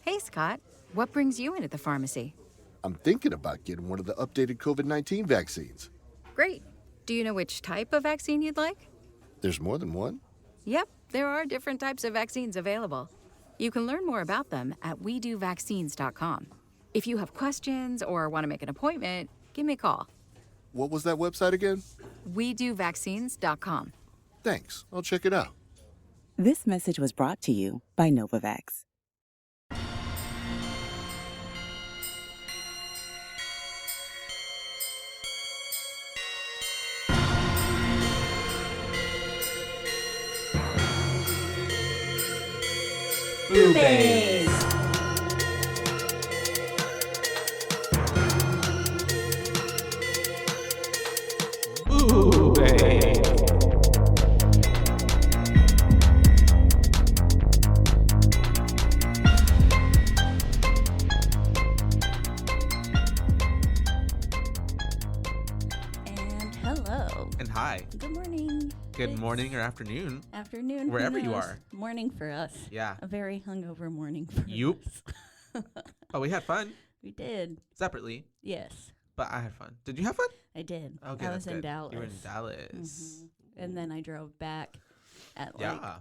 Hey, Scott. What brings you into the pharmacy? I'm thinking about getting one of the updated COVID 19 vaccines. Great. Do you know which type of vaccine you'd like? There's more than one? Yep, there are different types of vaccines available. You can learn more about them at WeDoVaccines.com. If you have questions or want to make an appointment, give me a call. What was that website again? WeDoVaccines.com. Thanks. I'll check it out. This message was brought to you by Novavax. Boobies! Boobies! And hello. And hi. Good morning. Good It's morning or afternoon. Afternoon. who wherever you knows? are. Morning for us. Yeah. A very hungover morning for Yup. us. Oh, we had fun We did. separately, Yes, but I had fun. Did you have fun? I did. Okay, I that's was in good. Dallas. You were in Dallas. Mhm. And then I drove back at Yeah. like, I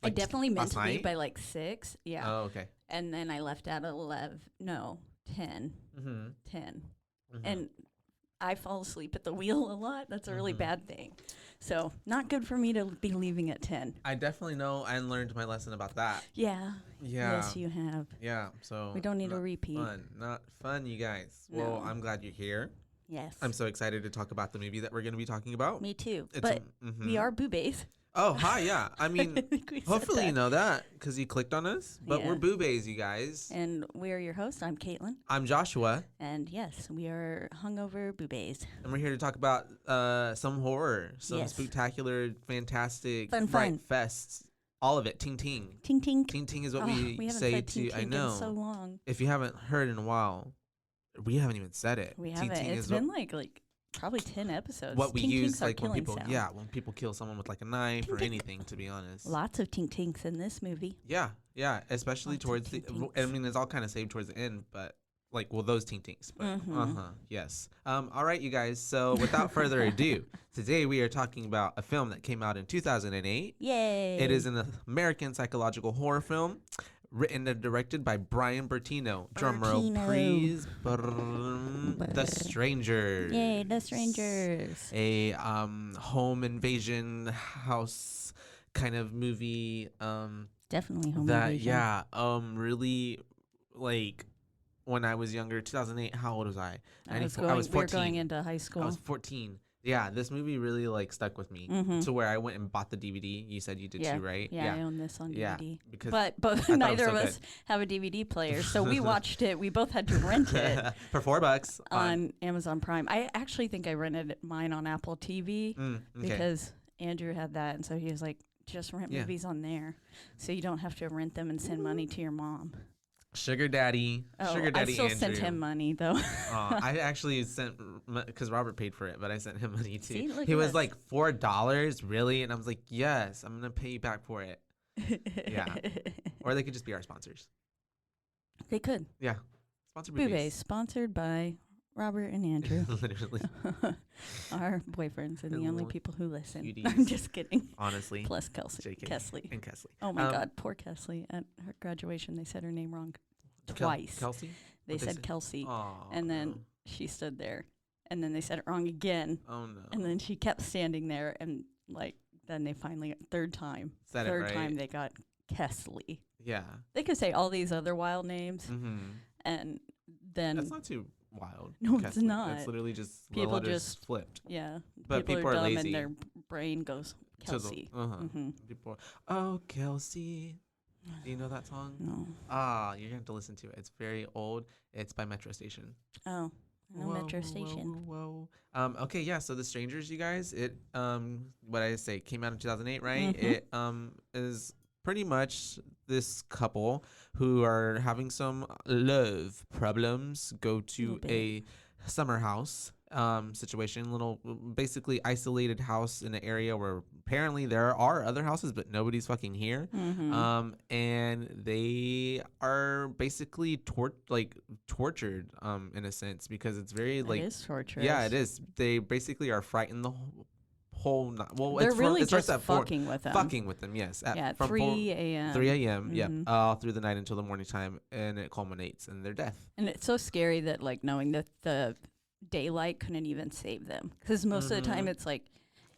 Like definitely meant last to leave night? by like 6. Yeah. Oh, okay. And then I left at 11. No, 10. Mm-hmm. 10. And I fall asleep at the wheel a lot. That's a really bad thing. So not good for me to be leaving at 10. I definitely know and learned my lesson about that. Yeah. Yeah. Yes, you have. Yeah. So We don't need a not repeat. Fun. Not fun, you guys. Well, No. I'm glad you're here. Yes. I'm so excited to talk about the movie that we're going to be talking about. Me too. It's But mhm. we are boobies. Oh, hi. Yeah. I mean, I think we said hopefully you that. know that because you clicked on us. But we're Yeah. boobays, you guys. And we are your hosts. I'm Caitlin. I'm Joshua, And yes, we are hungover boobays. and we're here to talk about some horror, some Yes. spectacular, fantastic, Fun, fright fun. fests. All of it. Ting ting. Ting ting. Ting ting is what Oh, we haven't say said ting to. I ting know. in so long. If you haven't heard in a while, we haven't even said it. We Ting haven't. ting It's is been like probably 10 episodes. what we Ting use tings are like when killing people sound. when people kill someone with like a knife Ting or ting. anything, to be honest. Lots of ting tings in this movie. Yeah, especially Lots of towards the. ting I tings. mean, it's all kind of saved towards the end, but like, well, those ting tings. But Mhm. yes. All right, you guys. So without further ado, today we are talking about a film that came out in 2008. Yay. It is an American psychological horror film. Written and directed by Brian Bertino. Drum roll, Bertino. please. The Strangers. Yay, The Strangers. A home invasion house kind of movie. Definitely home That invasion. yeah. Really like when I was younger, 2008. How old was I? I was 94 going, I was we were 14. going into high school. I was 14. Yeah, this movie really like stuck with me Mhm. to where I went and bought the DVD. You said you did yeah. too, right? Yeah, I own this on Yeah, DVD. because But thought it was neither so of us have a DVD player, so we watched it. We both had to rent it for $4 on Amazon Prime. I actually think I rented mine on Apple TV Okay. because Andrew had that, and so he was like, "Just rent Yeah. movies on there, so you don't have to rent them and send money to your mom." Sugar Daddy. Oh, Sugar Daddy I still Andrew. sent him money though. I actually sent because Robert paid for it, but I sent him money too. See, look He at was us. like $4, really, and I was like, yes, I'm gonna pay you back for it. Yeah. Or they could just be our sponsors. They could. Yeah, sponsor Boobies, boobies. sponsored by Robert and Andrew, Literally, our boyfriends and the only Little people who listen. cuties. I'm just kidding. honestly. Plus Kelsey. JK. Kesley. And Kesley. Oh my Um, God, poor Kesley. At her graduation, they said her name wrong Kel- twice. Kelsey. They What'd said say? Kelsey, Aw, and then no. she stood there, and then they said it wrong again, Oh no. and then she kept standing there, and like then they finally third time Said it right. they got Kesley. Yeah. They could say all these other wild names, Mm-hmm. and then That's not too wild. No, it's Kesley. not. It's literally just People letters just- flipped. yeah, But people people are are dumb, lazy. and their brain goes To the- Kelsey. Mhm. People are, oh, Kelsey. Do you know that song? No. Ah, you're going to have to listen to it. It's very old. It's by Metro Station. Oh, I know Whoa, Metro whoa, Station. Whoa, whoa. Okay, yeah, so The Strangers, you guys, it what I say came out in 2008, right? Mhm. It is pretty much this couple who are having some love problems go to Little bit. a summer house situation, little basically isolated house in an area where apparently there are other houses, but nobody's fucking here. And they are basically tortured in a sense, because it's very It is torturous. yeah, it is. They basically are frightened the whole night. Well, They're really it starts just at 4, fucking with them. fucking with them, yes. Yeah, from 3 a.m. 3 a.m. Yep, through the night until the morning time, and it culminates in their death. And it's so scary that, like, knowing that the daylight couldn't even save them, because most of the time it's like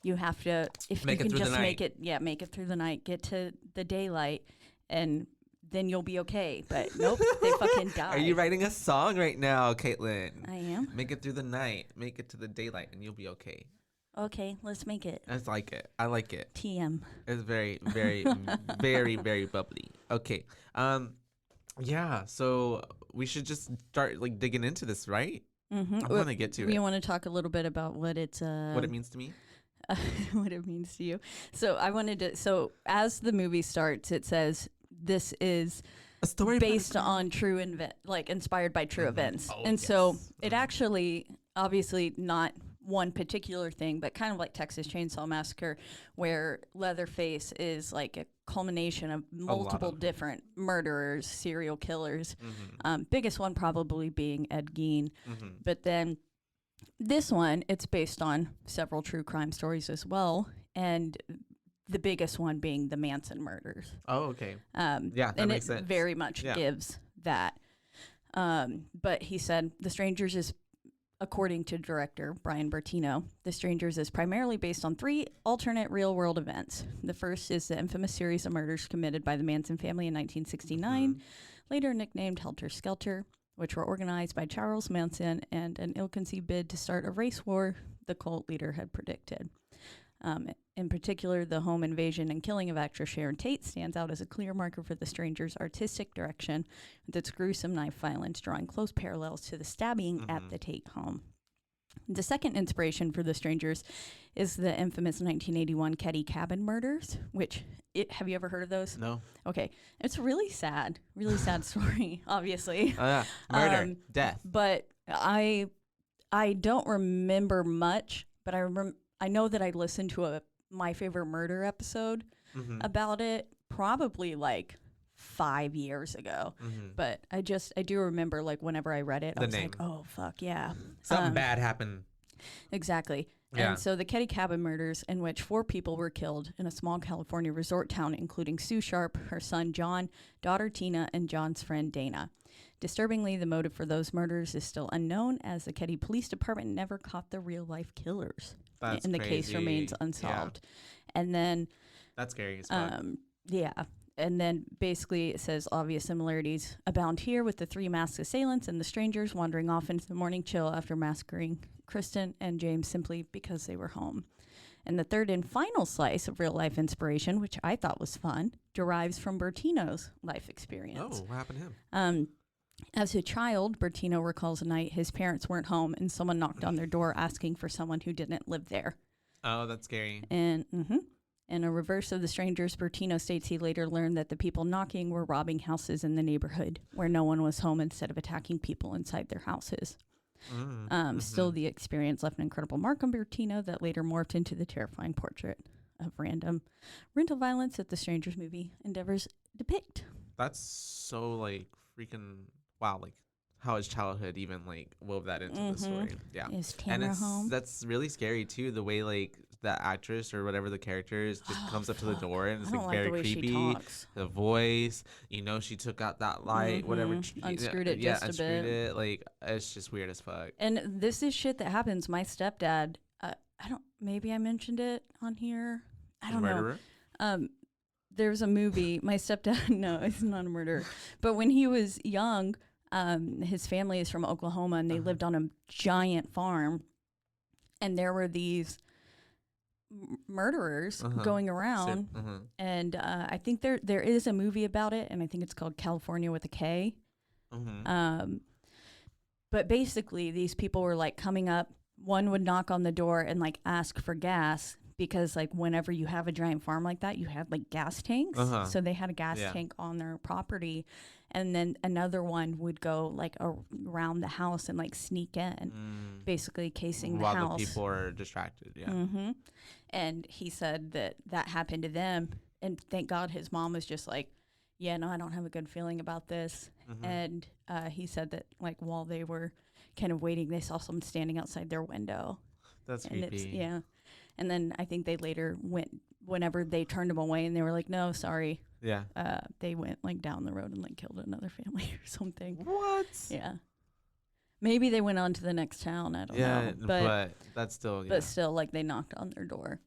you have to, if Make you it can through the just make night. it through the night, get to the daylight, and then you'll be okay. But nope, they fucking die. Are you writing a song right now, Caitlin? I am. Make it through the night, make it to the daylight, and you'll be okay. Okay, let's make it. I like it. I like it. TM. It's very, very, very, very bubbly. Okay. Yeah. So we should just start like digging into this, right? Mm-hmm. I want to get to We it. want to talk a little bit about what it's What it means to me. what it means to you. So I wanted to. So as the movie starts, it says this is A story based on true inspired by true events. Oh, And so yes. it actually, obviously not one particular thing, but kind of like Texas Chainsaw Massacre, where Leatherface is like a culmination of multiple them. different murderers, serial killers. Mm-hmm. Biggest one probably being Ed Gein. Mm-hmm. But then this one, it's based on several true crime stories as well. And the biggest one being the Manson murders. Oh, okay. Yeah, that and makes it sense. very much Yeah. gives that. But he said The Strangers is, according to director Brian Bertino, The Strangers is primarily based on 3 alternate real-world events. The first is the infamous series of murders committed by the Manson family in 1969, later nicknamed Helter Skelter, which were organized by Charles Manson and an ill-conceived bid to start a race war the cult leader had predicted. In particular, the home invasion and killing of actress Sharon Tate stands out as a clear marker for The Strangers' artistic direction, with its gruesome knife violence drawing close parallels to the stabbing at the Tate home. The second inspiration for The Strangers is the infamous 1981 Ketty Cabin murders, which, have you ever heard of those? No. Okay. It's a really sad story, obviously. Oh, yeah. Murder. Death. But I don't remember much, but I know that I listened to a My Favorite Murder episode about it probably like 5 years ago. But I do remember, like, whenever I read it, I was like, oh, fuck, yeah. Something bad happened. Exactly. Yeah. And so the Ketty Cabin murders, in which 4 people were killed in a small California resort town, including Sue Sharp, her son John, daughter Tina, and John's friend Dana. Disturbingly, the motive for those murders is still unknown, as the Ketty Police Department never caught the real-life killers. That's and the case crazy. remains Yeah. unsolved. And then That's scary as fuck. yeah. And then basically it says obvious similarities abound here, with the 3 masked assailants and the strangers wandering off into the morning chill after massacring Kristen and James simply because they were home. And the third and final slice of real life inspiration, which I thought was fun, derives from Bertino's life experience. Oh, what happened to him? As a child, Bertino recalls a night his parents weren't home and someone knocked on their door asking for someone who didn't live there. Oh, that's scary. And in a reverse of The Strangers, Bertino states he later learned that the people knocking were robbing houses in the neighborhood where no one was home, instead of attacking people inside their houses. Still, the experience left an incredible mark on Bertino that later morphed into the terrifying portrait of random rental violence that The Strangers movie endeavors depict. That's so like freaking wow, like how his childhood even like wove that into the story. Yeah. Is And Tamara home? that's really scary too, the way like the actress or whatever the character is just comes up to the door and it's I don't like like very the way she creepy. talks. The voice, she took out that light, whatever. Unscrewed it yeah, just a unscrewed bit. it. Like it's just weird as fuck. And this is shit that happens. My stepdad, maybe I mentioned it on here. I don't Murderer? know. There's a movie, my stepdad, no, he's not a murderer. But when he was young, his family is from Oklahoma and they lived on a giant farm. And there were these murderers going around. And I think there is a movie about it, and I think it's called California with a K. But basically, these people were like coming up. One would knock on the door and like ask for gas because like whenever you have a giant farm like that, you have like gas tanks. Uh-huh. So they had a gas Yeah. tank on their property, and then another one would go like around the house and like sneak in, basically casing the While house. the people are distracted. Yeah. Mm-hmm. And he said that happened to them, and thank God his mom was just like, yeah, no, I don't have a good feeling about this. Mm-hmm. And he said that like while they were kind of waiting, they saw someone standing outside their window. That's And it's, creepy. yeah. And then I think they later went, whenever they turned him away and they were like, no, sorry. Yeah. They went like down the road and like killed another family or something. What? Yeah. Maybe they went on to the next town. I don't know. But that's still. Yeah. But still, like they knocked on their door.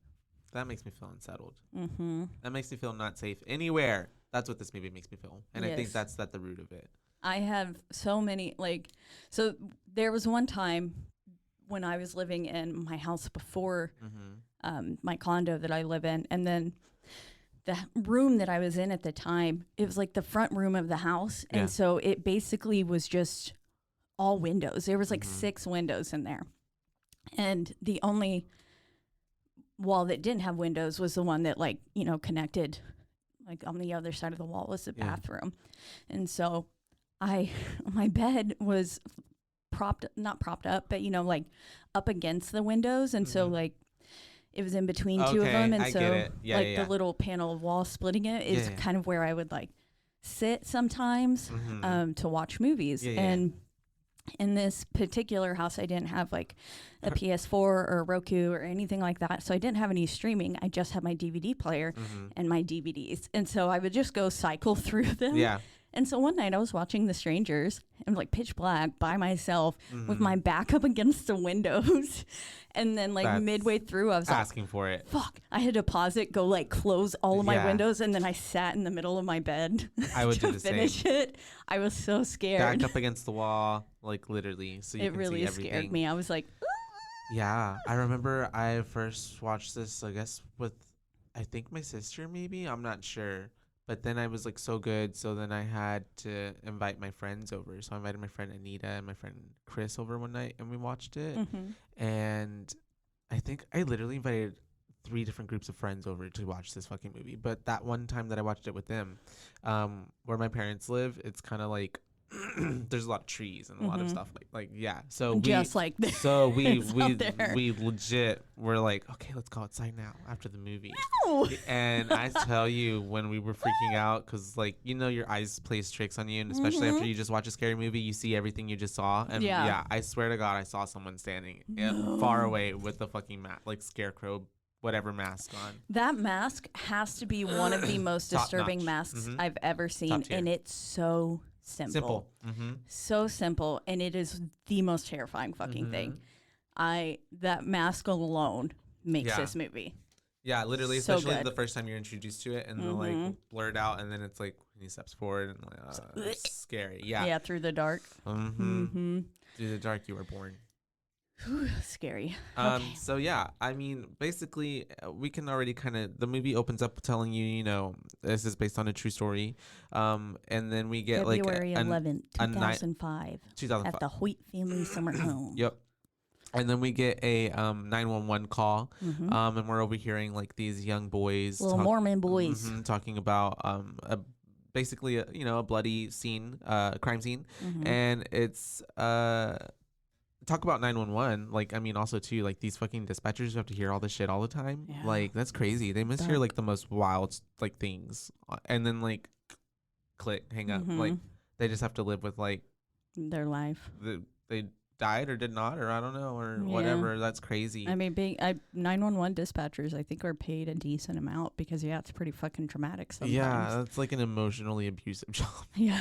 That makes me feel unsettled. Mm-hmm. That makes me feel not safe anywhere. That's what this movie makes me feel, and I think Yes. that's at the root of it. I have so many, like, so there was one time when I was living in my house before my condo that I live in, and then the room that I was in at the time, it was like the front room of the house, Yeah. and so it basically was just all windows. There was like 6 windows in there, and the only wall that didn't have windows was the one that, like, you know, connected, like on the other side of the wall was the Yeah. bathroom, and so my bed was not propped up, but you know, like up against the windows, and so like it was in between two of Okay, them, and I so get it. Yeah, like yeah. the little panel of wall splitting it is Yeah. kind of where I would like sit sometimes to watch movies. Yeah, yeah. And in this particular house, I didn't have like a PS4 or Roku or anything like that, so I didn't have any streaming. I just had my DVD player and my DVDs, and so I would just go cycle through them. Yeah. And so one night I was watching The Strangers and like pitch black by myself with my back up against the windows. And then like That's midway through I was like, Asking for it. fuck, I had to pause it, go like close all of my Yeah. windows. And then I sat in the middle of my bed I would to do the same. finish it. I was so scared. Back up against the wall, like literally, so you It can really see everything. scared me. I was like, Yeah, I remember I first watched this, I guess, with, I think my sister maybe, I'm not sure. But then I was like so good, so then I had to invite my friends over. So I invited my friend Anita and my friend Chris over one night, and we watched it. And I think I literally invited 3 different groups of friends over to watch this fucking movie. But that one time that I watched it with them, where my parents live, it's kind of like there's a lot of trees and a lot of stuff like yeah. So just like this. so we out there. we legit were like, okay, let's go outside now after the movie. No. And I tell you, when we were freaking out, because like, you know, your eyes plays tricks on you, and especially after you just watch a scary movie, you see everything you just saw. And Yeah. I swear to God, I saw someone standing far away with the fucking like scarecrow whatever mask on. That mask has to be one of the most Top disturbing notch. masks I've ever seen, Top tier. and it's so simple. So simple, and it is the most terrifying fucking thing. That mask alone makes Yeah. this movie. Yeah, literally, So especially good. the first time you're introduced to it, and then like blurred out, and then it's like when he steps forward and like it's scary. Yeah. Yeah, through the dark. Mm-hmm. Through the dark you were born. Whew, scary. Okay. So yeah, I mean, basically, we can already kind of, the movie opens up telling you, you know, this is based on a true story, and then we get February like 11th, a ni- 2005, 2005. at the Hoyt family summer home. Yep. And then we get a 911 call, and we're overhearing like these young boys, Little Mormon boys. talking about basically a bloody scene, crime scene, and it's talk about 911. Like, I mean, also too, like these fucking dispatchers have to hear all this shit all the time. Yeah. Like, that's crazy. They must hear like the most wild like things, and then like click, hang up. Like, they just have to live with like Their life. they died or did not, or I don't know, or Yeah. whatever. That's crazy. I mean, 911 dispatchers, I think, are paid a decent amount because, yeah, it's pretty fucking traumatic sometimes. Yeah, that's like an emotionally abusive job. Yeah.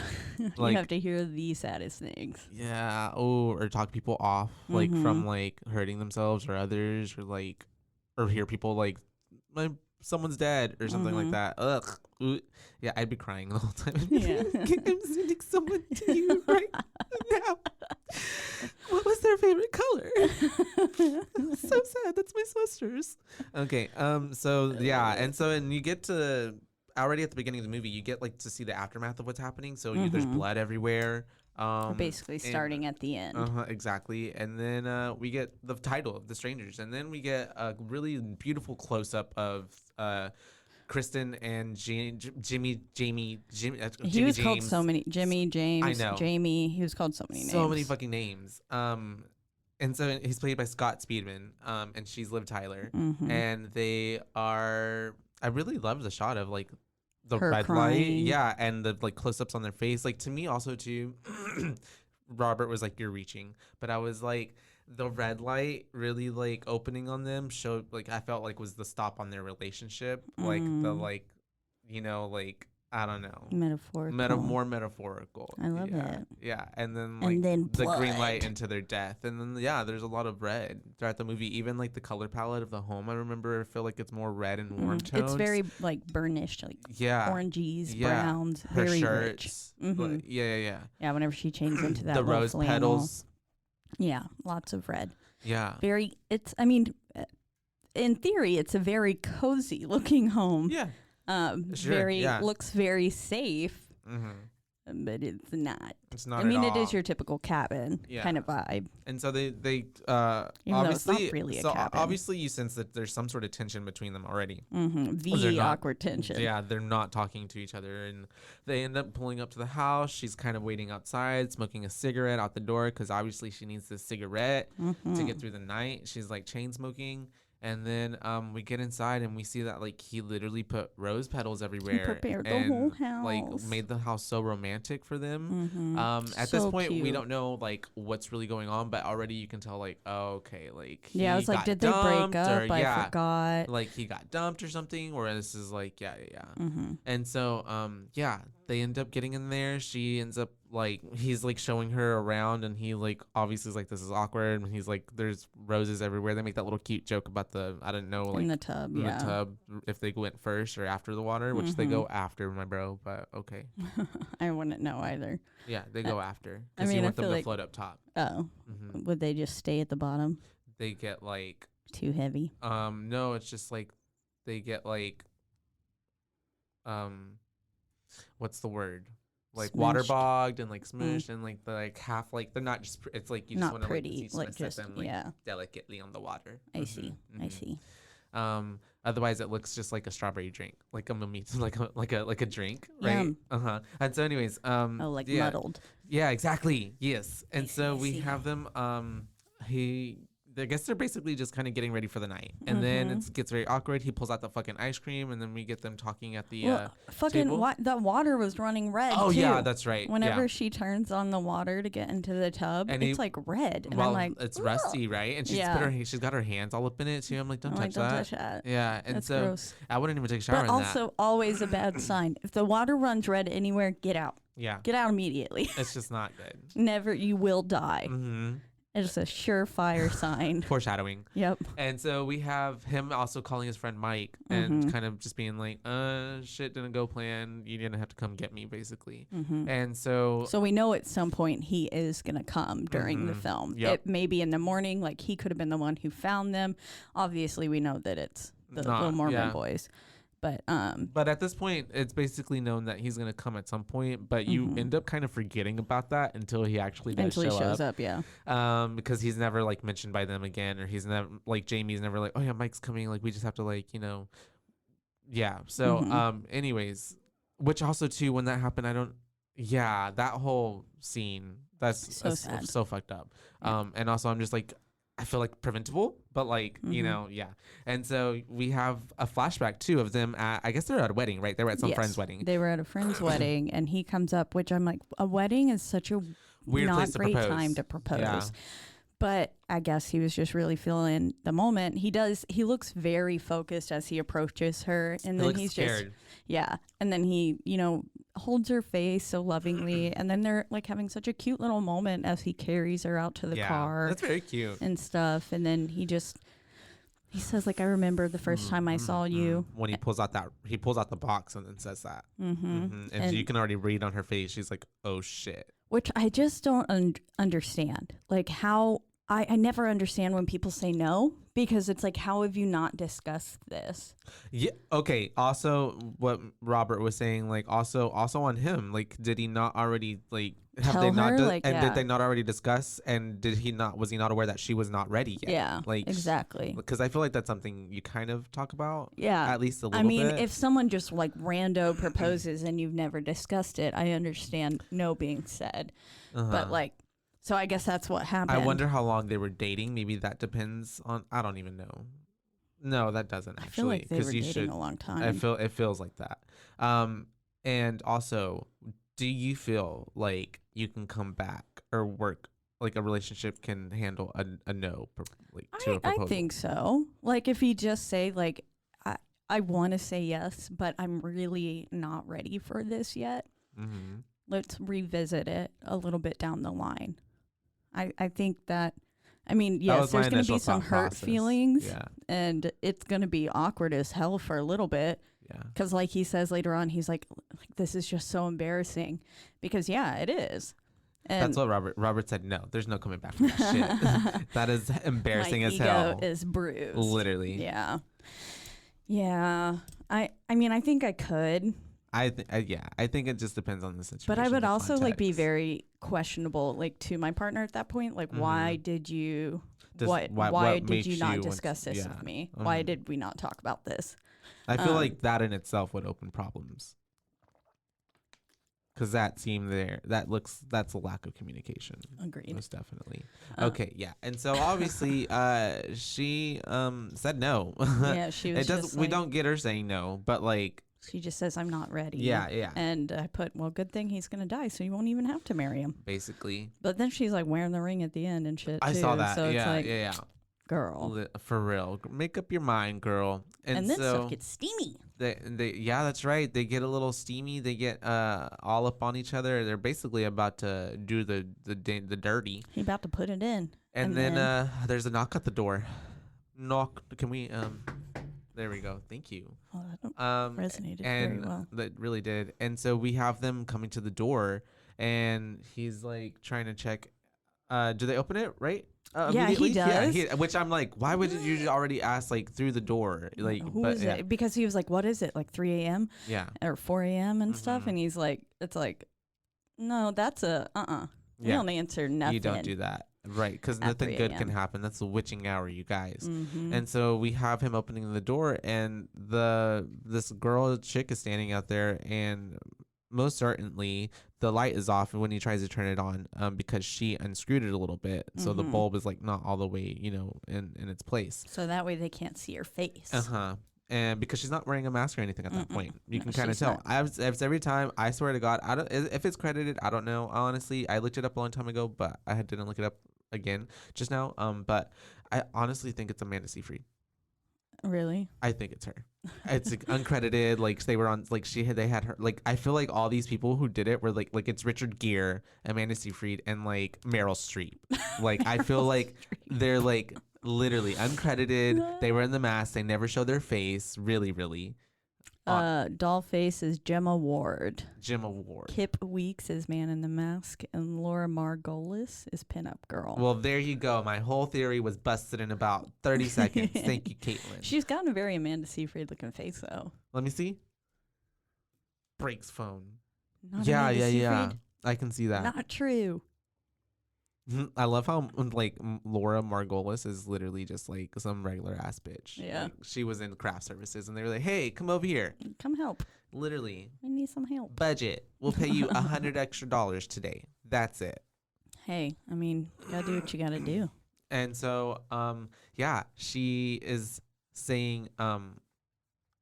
Like- you have to hear the saddest things. Yeah. Oh, or talk people off like from like hurting themselves or others, or like, or hear people like someone's dead or something like that. Ugh. Ooh. Yeah, I'd be crying the whole time. Yeah. I'm sending someone to you right now. What was their favorite color? So sad. That's my sister's. Okay. So yeah, and you get to already at the beginning of the movie, you get like to see the aftermath of what's happening. So there's blood everywhere. Basically starting at the end. Exactly. And then we get the title of The Strangers. And then we get a really beautiful close-up of Kristen and Jimmy He was called so many. Jimmy, James, I know. Jamie. He was called so many names. So many fucking names. And so he's played by Scott Speedman, and she's Liv Tyler. And they are... I really love the shot of, like, the Her red crying. light. Yeah, and the, like, close-ups on their face. Like, to me also, too... Robert was like, you're reaching. But I was like... The red light really like opening on them showed like I felt like was the stop on their relationship, like the like, you know, like I don't know, Metaphorical. more metaphorical. I love it. Yeah, and then like And then the green light blood. into their death, and then yeah, there's a lot of red throughout the movie. Even like the color palette of the home, I remember I feel like it's more red and warm tones. It's very like burnished, like oranges, browns, her very shirts, rich. like, yeah. Yeah, whenever she changes into that The little rose flannel. petals. Yeah, lots of red. Yeah. Very. It's. I mean, in theory, it's a very cozy looking home. Yeah. Sure, Very yeah. looks very safe, but it's not. It's not. I mean, at it all. is your typical cabin kind of vibe. And so they Even though it's obviously not really a so cabin. obviously you sense that there's some sort of tension between them already. The awkward tension. Yeah, they're not talking to each other, and they end up pulling up to the house. She's kind of waiting outside, smoking a cigarette out the door because obviously she needs this cigarette to get through the night. She's like chain smoking. And then we get inside and we see that like he literally put rose petals everywhere. prepared the and, whole house. Like made the house so romantic for them. At So this point, we cute. don't know like what's really going on, but already you can tell like, oh, okay, like Yeah, I was like, got did they break dumped, up? or, I forgot. like he got dumped or something, or this is like yeah. And so yeah, they end up getting in there. She ends up like he's like showing her around, and he like obviously is like, this is awkward, and he's like, there's roses everywhere. They make that little cute joke about the I don't know, like In the tub, in yeah. the tub if they went first or after the water, which they go after, my bro, but okay. I wouldn't know either. Yeah, they go after I because mean, you I want them feel to like- float up top. Oh, would they just stay at the bottom? They get like Too heavy. no, it's just like they get like what's the word, like Smushed. waterbogged and like smooshed and like the like half, like they're not just it's like you just Not want to pretty, like, like set just them like yeah. delicately on the water. I see. I see. Otherwise it looks just like a strawberry drink, like a mimita, like a drink, right? Yum. And so anyways Oh, like yeah. muddled. Yeah, exactly. Yes. And I so see, I we see. have them I guess they're basically just kind of getting ready for the night. And then it gets very awkward. He pulls out the fucking ice cream, and then we get them talking at the Well, fucking table. the water was running red. Oh too. yeah, that's right. Whenever yeah. she turns on the water to get into the tub, And it's he- like red, and well, I'm like, it's "Ugh." rusty, right? And she's Yeah. she's got her hands all up in it too. I'm like, don't I'm touch like, don't that. touch that. Yeah, and That's so gross. I wouldn't even take a shower But in also, always a bad sign. If the water runs red anywhere, get out. that. Yeah, Get out immediately. it's just not good. Never, you will die. Mm-hmm. It's a surefire sign. Foreshadowing. Yep. And so we have him also calling his friend Mike and kind of just being like, shit didn't go plan. You didn't have to come get me, basically. And so, So we know at some point he is going to come during the film. Yep. It may be in the morning, like he could have been the one who found them. Obviously, we know that it's the Not- little Mormon yeah. boys. But but at this point, it's basically known that he's going to come at some point, but you end up kind of forgetting about that until he actually does until he shows up, yeah. Because he's never like mentioned by them again, or he's never like Jamie's never like, oh yeah, Mike's coming. Like we just have to like, you know, yeah. So anyways, which also too, when that happened, that whole scene, that's sad. so fucked up. And also I'm just like, I feel like preventable, but like, you know, yeah. And so we have a flashback too of them at, I guess they're at a wedding, right? They were at some Yes. friend's wedding. They were at a friend's wedding, and he comes up, which I'm like, a wedding is such a Weird not place to great propose. time to propose. Yeah. But I guess he was just really feeling the moment. He looks very focused as he approaches her, and He then looks he's scared. just yeah. And then he, holds her face so lovingly, and then they're like having such a cute little moment as he carries her out to the car That's very cute. and stuff. And then he says like, I remember the first time I saw you. When he pulls out the box and then says that. And And- you can already read on her face. She's like, oh shit. Which I just don't understand. Like how I never understand when people say no, because it's like, how have you not discussed this? Yeah. Okay. Also, what Robert was saying, like, also on him, like, did he not already like have Tell they not her, di- like, and yeah. did they not already discuss? And was he not aware that she was not ready yet? Yeah, Like exactly. Because I feel like that's something you kind of talk about. Yeah, At least a little I mean, bit. if someone just like rando proposes and you've never discussed it, I understand no being said. But like, so I guess that's what happened. I wonder how long they were dating. Maybe that depends on. I don't even know. No, that doesn't I actually. feel like they were you dating should. a long time. It feels like that. And also, do you feel like you can come back or work like a relationship can handle a no to a proposal? I think so. Like if you just say like, I want to say yes, but I'm really not ready for this yet. Mm-hmm. Let's revisit it a little bit down the line. I think that, I mean, yes, was my there's going to be initial some thought hurt process. feelings, Yeah. and it's going to be awkward as hell for a little bit. Yeah. Because like he says later on, he's like, this is just so embarrassing. Because yeah, it is. And That's what Robert said. No, there's no coming back from that shit. That is embarrassing my as ego hell. is bruised. Literally. Yeah. Yeah. I mean, I think I could, I think it just depends on the situation. but I would the also like be context. very questionable, like to my partner at that point. Like, why did you? Just Why what did makes you not want- discuss this yeah. with me? Why Mhm. did we not talk about this? I feel like that in itself would open problems. Because that's a lack of communication. Agreed. Most definitely. Okay, yeah. And so obviously she said no. Yeah, she was just we like- don't get her saying no, but like She just says, I'm not ready. Yeah. And I put, well, good thing he's going to die, so you won't even have to marry him. basically But then she's like wearing the ring at the end and shit. I too. saw that. So it's Yeah, like, yeah. girl. For real. Make up your mind, girl. And then so stuff gets steamy. yeah, that's right. They get a little steamy. They get all up on each other. They're basically about to do the dirty. He about to put it in. And then there's a knock at the door. Knock. Can we? There we go. Thank you. Oh, that resonated and very well. that really did. And so we have them coming to the door, and he's like trying to check. Do they open it right? Yeah, he immediately? does. Yeah, which I'm like, why would you already ask like through the door? Like, Who but is yeah, it? Because he was like, what is it? Like 3 a.m. yeah, or 4 a.m. and stuff. Mhm. And he's like, it's like, no, that's a, We yeah. don't answer nothing. You don't do that, right? Because at nothing 3 good can a.m.. happen. That's the witching hour, you guys. Mhm. And so we have him opening the door, and this girl chick is standing out there, and most certainly the light is off when he tries to turn it on, because she unscrewed it a little bit, so the Mhm. bulb is like not all the way, in its place. So that way they can't see your face. And because she's not wearing a mask or anything at that point, you No, can kind of she's tell. not. Every time, I swear to God, I don't if it's credited. I don't know. Honestly, I looked it up a long time ago, but I didn't look it up again just now. But I honestly think it's Amanda Seyfried. Really? I think it's her. It's like, uncredited. Like they were on. Like they had her. Like I feel like all these people who did it were like it's Richard Gere, Amanda Seyfried, and like Meryl Streep. Like I feel like they're like literally uncredited. They were in the mask. They never show their face. Really. Dollface is Gemma Ward. Gemma Ward. Kip Weeks is Man in the Mask, and Laura Margolis is Pinup Girl. Well, there you go. My whole theory was busted in about 30 seconds. Thank you, Caitlin. She's got a very Amanda Seyfried looking face, though. Let me see. Breaks phone. Not Yeah. Amanda Seyfried? I can see that. Not true. I love how like Laura Margolis is literally just like some regular ass bitch. Yeah. Like, she was in craft services and they were like, "Hey, come over here." Come help. Literally, We need some help. budget. We'll pay you $100 extra today. That's it. Hey, I mean, you gotta do what you gotta do. And so, yeah, she is saying,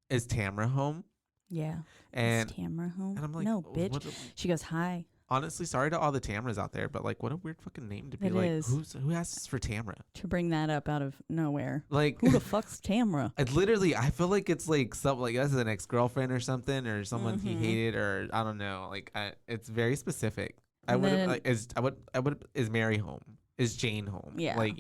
"Is Tamra home?" Yeah. And Is Tamara home? and I'm like, no, bitch. what She goes, hi. honestly, sorry to all the Tamras out there, but like, what a weird fucking name to be It like. is. Who asks for Tamra? To bring that up out of nowhere. Like, Who the fuck's Tamara? I feel like it's like something like that's an ex girlfriend or something, or someone he Mhm. hated, or I don't know. Like, it's very specific. I And would then- like is Mary home? Is Jane home? Yeah. Like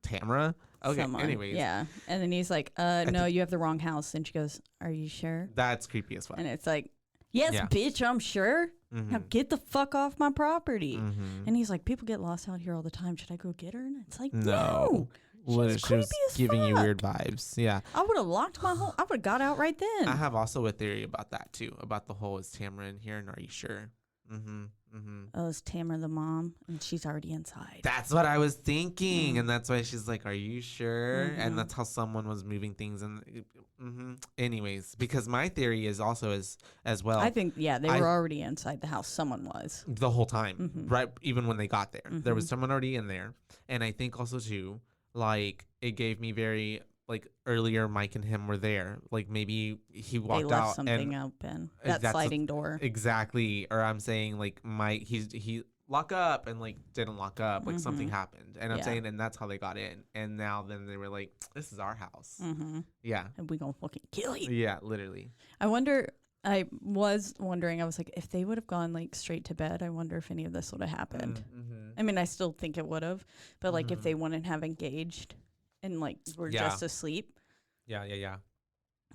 Tamra. Okay. Someone. Anyways, Yeah. And then he's like, no, you have the wrong house. And she goes, are you sure? that's creepy as fuck. And it's like, yes, Yeah. bitch, I'm sure. Now Mhm. get the fuck off my property. Mhm. And he's like, people get lost out here all the time. Should I go get her? And it's like, No. no. She creepy was as giving you fuck. weird vibes. Yeah. I would have locked my whole. I would have got out right then. I have also a theory about that too. About the whole is Tamara in here and are you sure? Mm-hmm. Mm-hmm. Oh, it's Tamara the mom, and she's already inside. That's what I was thinking, and that's why she's like, "Are you sure?" Mhm. And that's how someone was moving things. And anyways, because my theory is also as well. I think they were already inside the house. Someone was. The whole time, Mhm. right? Even when they got there, there was Mhm. someone already in there, and I think also too, like it gave me very like earlier. Mike and him were there. Like maybe he walked They left out something and open. That that's sliding door. exactly. Or I'm saying like Mike, he lock up and like didn't lock up. Like something Mhm. happened, and I'm Yeah. saying, and that's how they got in. And now then they were like, this is our house. Mm-hmm. Yeah, And we gonna fucking kill you. yeah, literally. I wonder. I was wondering. I was like, if they would have gone like straight to bed, I wonder if any of this would have happened. Mm-hmm. I mean, I still think it would have, but like if Mhm. they wouldn't have engaged and like were Yeah. just asleep. Yeah.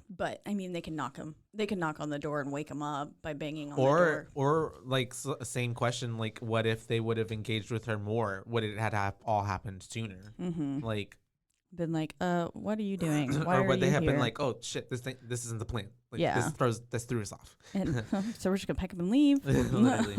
But I mean, they can knock him. They can knock on the door and wake him up by banging on the door. Or like same question, like what if they would have engaged with her more? Would it had all happened sooner? Mm-hmm. Like, Been like, what are you doing? Why or are would they you have here? been like, oh shit, this isn't the plan. Like, Yeah. this threw us off. And, so we're just gonna pack up and leave. Literally.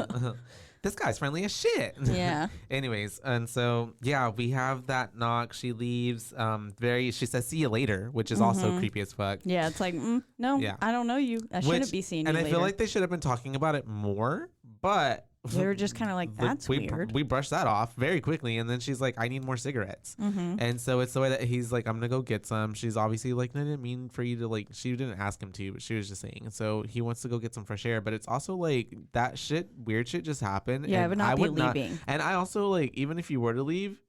This guy's friendly as shit. Yeah. Anyways, and so yeah, we have that knock. She leaves. She says, "See you later," which is also Mhm. creepy as fuck. Yeah, it's like, no, Yeah. I don't know you. I shouldn't Which- be seeing and you I later. feel like they should have been talking about it more, but They were just kinda like, "That's weird." We brushed that off very quickly, and then she's like, "I need more cigarettes." Mm-hmm. And so it's the way that he's like, "I'm gonna go get some." She's obviously like, "I didn't mean for you to like." She didn't ask him to, but she was just saying. So he wants to go get some fresh air, but it's also like that weird shit just happened. Yeah, I and would not be would leaving. And I also like, even if you were to leave,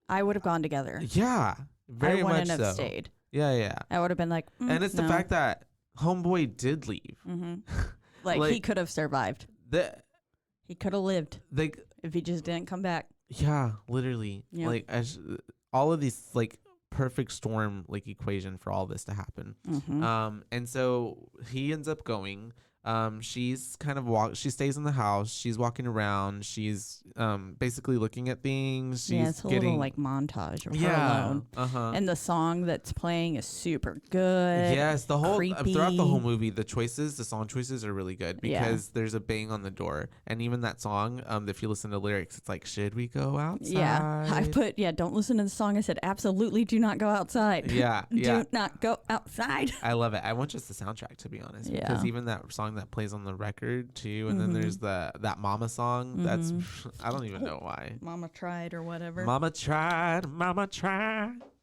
I would have gone together. yeah, very I much wouldn't have so. stayed. Yeah. I would have been like, And it's the no. fact that homeboy did leave. Mm-hmm. Like, Like- he could have survived. He could have lived Like, if he just didn't come back. yeah, literally. Yep. Like, all of these like perfect storm like equation for all this to happen. Mm-hmm. And so he ends up going. She's kind of she stays in the house. She's walking around. She's basically looking at things. She's Yeah, it's a getting little like montage of her yeah. alone. Uh-huh. And the song that's playing is super good. Yes, the whole throughout the whole creepy. movie, the song choices are really good Yeah. because there's a bang on the door, and even that song, if you listen to lyrics, it's like, should we go outside? Yeah. I put, don't listen to the song. I said, absolutely do not go outside. yeah, yeah. Do not go outside. I love it. I want just the soundtrack, to be honest, Yeah. because even that song that plays on the record too, and then there's that Mama song. That's I don't even know why. Mama tried or whatever. Mama tried,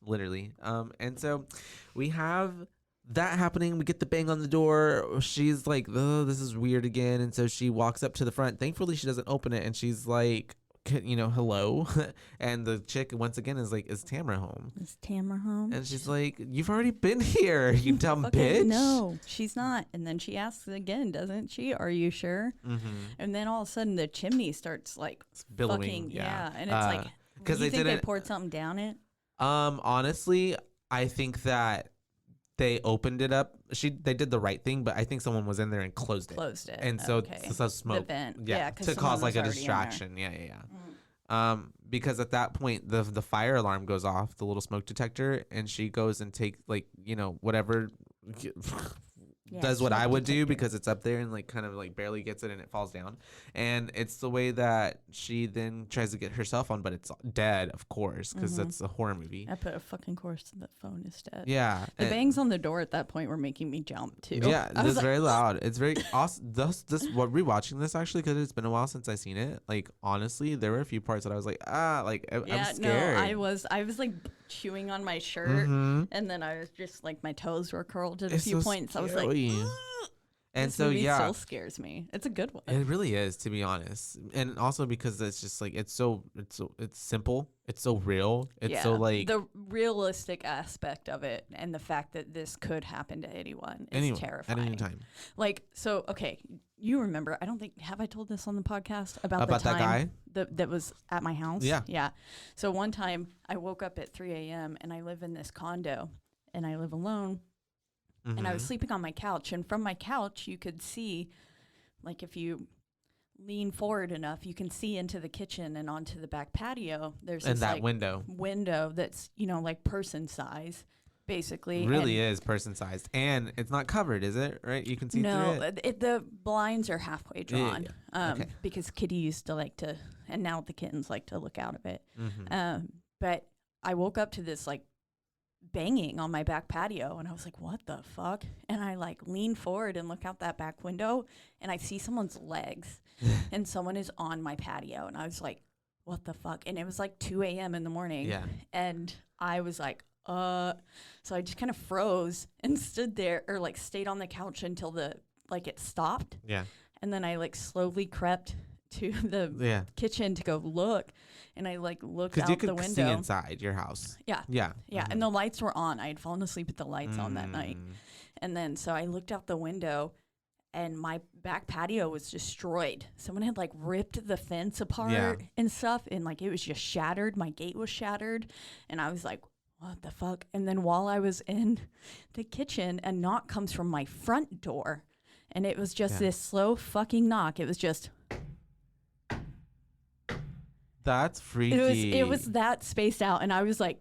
literally. And so we have that happening. We get the bang on the door. She's like, oh, this is weird again. And so she walks up to the front. Thankfully, she doesn't open it. And she's like, hello. And the chick, once again, is like, is Tamara home? Is Tamara home? And she's like, you've already been here, you dumb Okay, bitch. no, she's not. And then she asks again, doesn't she? Are you sure? Mm-hmm. And then all of a sudden the chimney starts like Billowing. fucking, Yeah. And it's like, 'cause do you they think they didn't- poured something down it? Honestly, I think that they opened it up. They did the right thing, but I think someone was in there and closed it. Closed it. And so, okay. so smoke, vent. yeah, Yeah, 'cause to someone cause like was a already in there. distraction. Yeah. Because at that point, the fire alarm goes off, the little smoke detector, and she goes and takes like whatever. Does what I smoke would do detector. because it's up there and like kind of like barely gets it and it falls down, and it's the way that she then tries to get her cell phone, but it's dead, of course, because that's a horror movie. I put a fucking course to the phone instead. Yeah, The and- bangs on the door at that point were making me jump too. Yeah, I was it's like, very loud. It's very awesome. What rewatching this actually, because it's been a while since I seen it. Like honestly, there were a few parts that I was like, yeah, I'm scared. no, I was like chewing on my shirt, Mhm. and then I was just like my toes were curled at a It's few so points. I was like, scary. "Ugh." And This so movie yeah, still scares me. It's a good one. it really is, to be honest, and also because it's just like it's simple, it's so real, it's so like the realistic aspect of it, and the fact that this could happen to anyone is anyone terrifying. at any time. Like, so okay, you remember? I don't think have I told this on the podcast about About the that time that was at my house. Yeah. yeah. So one time I woke up at 3 a.m. and I live in this condo, and I live alone. And I was Mhm. sleeping on my couch, and from my couch you could see, like if you lean forward enough, you can see into the kitchen and onto the back patio. There's And this that like window that's, like person size, basically. really is person sized, and it's not covered, is it? Right? You can see No, through it. the blinds are halfway drawn. Okay. Because Kitty used to like to, and now the kittens like to look out of it. Mm-hmm. But I woke up to this like banging on my back patio, and I was like, what the fuck? And I like lean forward and look out that back window, and I see someone's legs, and someone is on my patio, and I was like, what the fuck? And it was like 2 a.m. in the morning. Yeah. And I was like, so I just kind of froze and stood there, or like stayed on the couch until it stopped. Yeah. And then I like slowly crept to the kitchen to go look, and I like looked out Because you could the window. see inside your house. Yeah. Yeah. Yeah, and the lights were on. I had fallen asleep with the lights on that night. And then so I looked out the window, and my back patio was destroyed. Someone had like ripped the fence apart and stuff, and like it was just shattered. My gate was shattered, and I was like, what the fuck? And then while I was in the kitchen, a knock comes from my front door, and it was just this slow fucking knock. It was just... That's freaky. It was that spaced out, and I was like,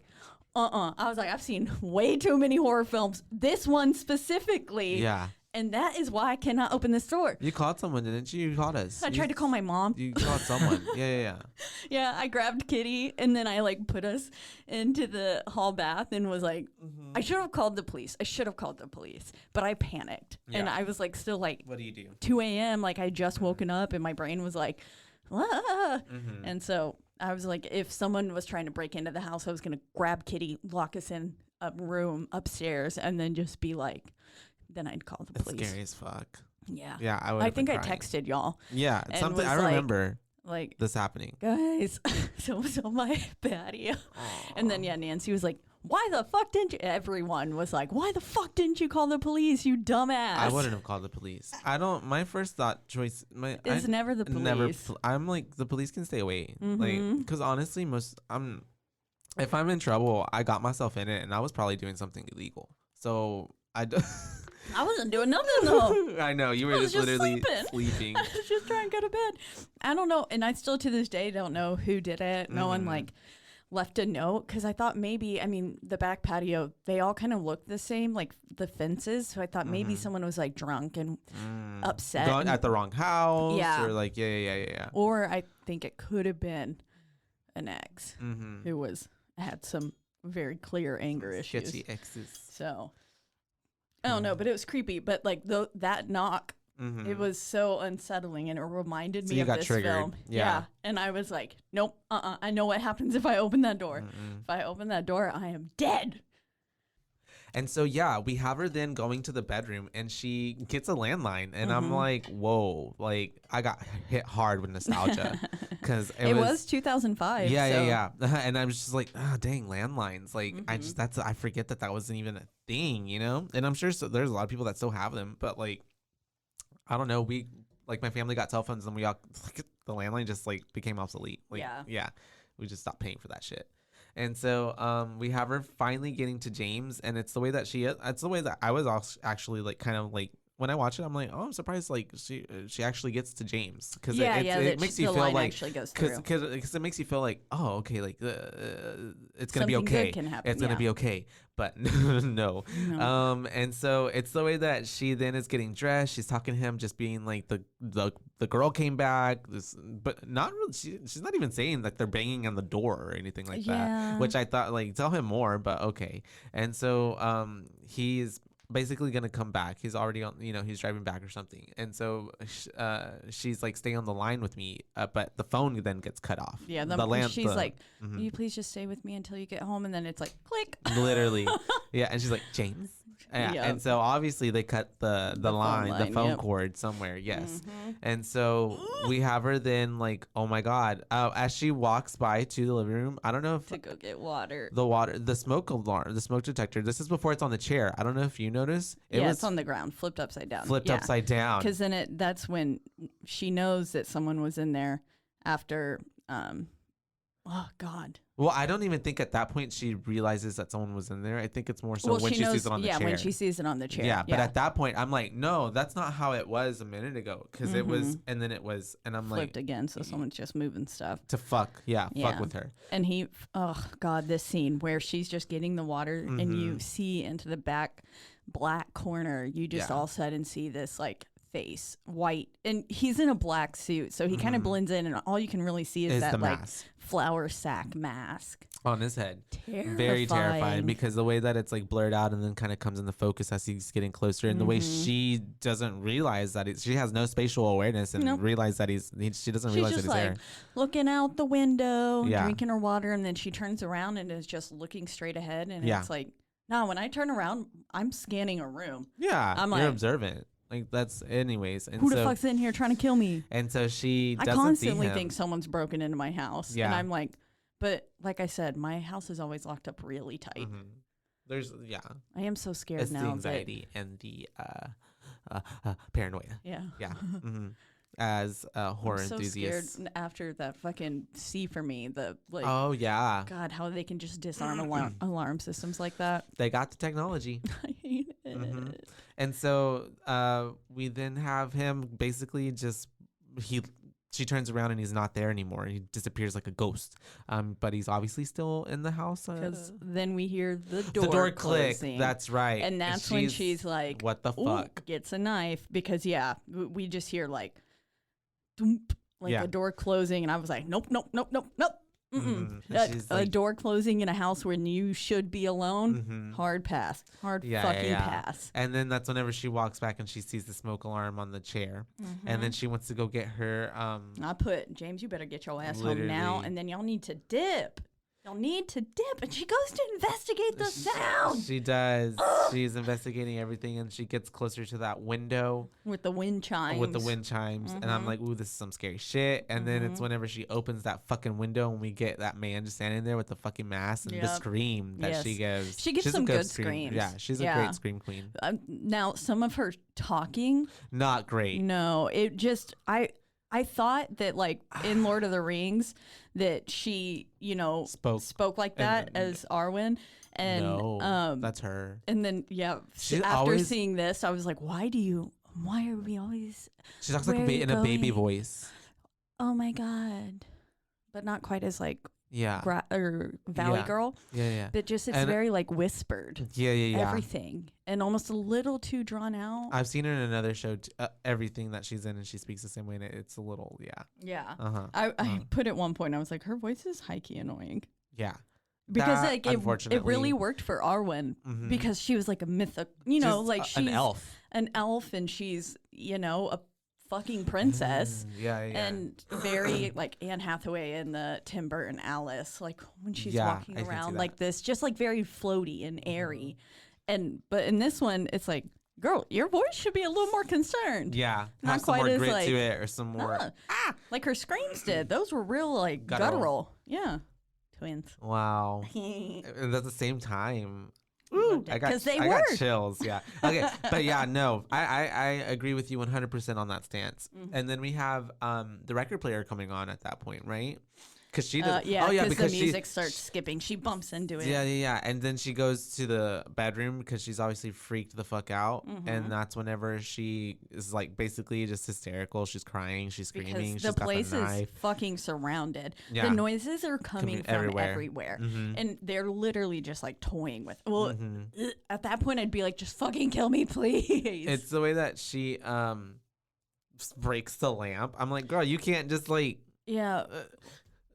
I was like, I've seen way too many horror films. This one specifically. Yeah. And that is why I cannot open this door. You called someone, didn't you? You called us. I tried to call my mom. You called someone. Yeah. Yeah, I grabbed Kitty, and then I like put us into the hall bath and was like, I should have called the police. But I panicked. And Yeah. I was like, still like, What do you do? 2 a.m. Like I just woken up, and my brain was like, ah. Mm-hmm. And so I was like, if someone was trying to break into the house, I was going to grab Kitty, lock us in a room upstairs, and then just be like, then I'd call the It's police. scary as fuck. Yeah. Yeah, I think I texted y'all. Yeah, and something I was like- remember Like, this happening. guys, someone's on my patio. And then, Nancy was like, why the fuck didn't you? Everyone was like, why the fuck didn't you call the police, you dumbass? I wouldn't have called the police. My first thought choice Is never the police. I'm like, the police can stay away. Mhm. Like, because honestly, if I'm in trouble, I got myself in it, and I was probably doing something illegal. So I wasn't doing nothing, though. I know you were I was just just literally sleeping. sleeping. I was just trying to go to bed. I don't know. And I still, to this day, don't know who did it. No one, like, left a note. Because I thought maybe, the back patio, they all kind of look the same, like the fences. So I thought maybe someone was, like, drunk and upset. Gone at the wrong house. Yeah. Or like, yeah. Or I think it could have been an ex Mm-hmm. who had some very clear anger issues. Sketchy exes. So I don't know, but it was creepy. But like that knock, Mm-hmm. it was so unsettling, and it reminded So me you of got this triggered. film. Yeah. And I was like, nope, I know what happens if I open that door. Mm-mm. If I open that door, I am dead. And so, we have her then going to the bedroom, and she gets a landline, and I'm Mhm. like, whoa, like I got hit hard with nostalgia because It was 2005. Yeah. And I was just like, dang, landlines. Like Mhm. I forget that wasn't even a thing, you know? And I'm sure there's a lot of people that still have them, but like, I don't know. My family got cell phones, and we all, the landline just like became obsolete. Like, Yeah. We just stopped paying for that shit. And so we have her finally getting to James, and it's the way that I was actually like kind of like, when I watch it, I'm like, oh, I'm surprised like she actually gets to James, because it makes you the feel line like, actually goes through. because it makes you feel like, oh, okay, like it's gonna be Something okay. good can happen, It's gonna yeah. be okay, but no. No. And so it's the way that she then is getting dressed. She's talking to him, just being like the girl came back, but not really. She's not even saying that they're banging on the door or anything like Yeah. that. Which I thought, like, tell him more, but okay. And so he's basically gonna come back. He's already on, he's driving back or something. And so she's like, stay on the line with me, but the phone then gets cut off. Yeah, she's like, Mhm. will you please just stay with me until you get home? And then it's like, click. Literally. Yeah, and she's like, James. Yeah. Yep. And so obviously they cut the phone line, the line, phone yep. cord somewhere. Yes. Mhm. And so we have her then, like, oh my God, as she walks by to the living room, I don't know if To go get water. the smoke alarm, the smoke detector, this is before it's on the chair. I don't know if you notice. It was It's on the ground, flipped upside down. flipped upside down. Because then that's when she knows that someone was in there after Oh God. Well, I don't even think at that point she realizes that someone was in there. I think it's more so when she sees it on the chair. Yeah, when she sees it on the chair. Yeah, but at that point, I'm like, no, that's not how it was a minute ago. Because it was, and then it was, and I'm flipped like, again, so someone's just moving stuff. to fuck with her. And he, oh God, this scene where she's just getting the water and you see into the back black corner, you just all of a sudden see this like face, white, and he's in a black suit, so he kind of blends in, and all you can really see is that like flour sack mask on his head. Terrifying. Very terrifying, because the way that it's like blurred out and then kind of comes into focus as he's getting closer, and the way she doesn't realize that she has no spatial awareness and realize that she doesn't realize that he's like there. Looking out the window, drinking her water, and then she turns around and is just looking straight ahead, and it's like, no, when I turn around, I'm scanning a room. Yeah, I'm you're like, observant. Like, that's anyways. And who the fuck's in here trying to kill me? And so she doesn't constantly see him. think someone's broken into my house. Yeah. And I'm like, but like I said, my house is always locked up really tight. There's, I am so scared it's now. the anxiety and the paranoia. Yeah. Yeah. As horror I'm so enthusiasts. scared after that fucking See For Me, the like, Oh, yeah. God, how they can just disarm alarm systems like that. They got the technology. I hate it. And so we then have him basically just, she turns around and he's not there anymore. He disappears like a ghost. But he's obviously still in the house. Because then we hear the door click. closing. That's right. And that's when she's like, what the fuck? Gets a knife. Because, we just hear like, doomp, like a door closing. And I was like, nope. A door closing in a house when you should be alone, hard pass. Pass. And then that's whenever she walks back and she sees the smoke alarm on the chair. And then she wants to go get her. I put, James, you better get your ass home now. And then y'all need to dip. Y'all need to dip. And she goes to investigate the sound. She does. She's investigating everything, and she gets closer to that window. With the wind chimes. And I'm like, ooh, this is some scary shit. And then it's whenever she opens that fucking window and we get that man just standing there with the fucking mask and the scream that she gives. She gives she's some a good scream. screams. Yeah, she's a great scream queen. Now, some of her talking. Not great. No, it just, I thought that like in Lord of the Rings that she, spoke like that as Arwen. And no, that's her. And then after seeing this, I was like, why are we always she talks like in a baby voice. Oh my God. But not quite as like Valley Girl. Yeah. But just it's very like whispered. Yeah. Everything. And almost a little too drawn out. I've seen her in another show, everything that she's in, and she speaks the same way, and it's a little, Yeah. I put at one point, I was like, her voice is high-key annoying. Yeah. Because like it really worked for Arwen because she was like a mythic, like she's an elf. An elf, and she's, a fucking princess. And very like Anne Hathaway in the Tim Burton Alice, like when she's walking around like this, just like very floaty and airy. But in this one, it's like, girl, your voice should be a little more concerned. Yeah. Not have quite some more as grit like, to it or some more. Like her screams did. Those were real like guttural. Yeah. Twins. Wow. And at the same time. Ooh, I got chills. Yeah. Okay. But yeah, no, I agree with you 100% on that stance. And then we have the record player coming on at that point, right? Because she does. Because the music starts skipping. She bumps into it. Yeah. And then she goes to the bedroom because she's obviously freaked the fuck out. And that's whenever she is like basically just hysterical. She's crying. She's screaming. Because the place is fucking surrounded. Yeah. The noises are coming from everywhere. And they're literally just like toying with. Well, at that point, I'd be like, just fucking kill me, please. It's the way that she breaks the lamp. I'm like, girl, you can't just like. Yeah.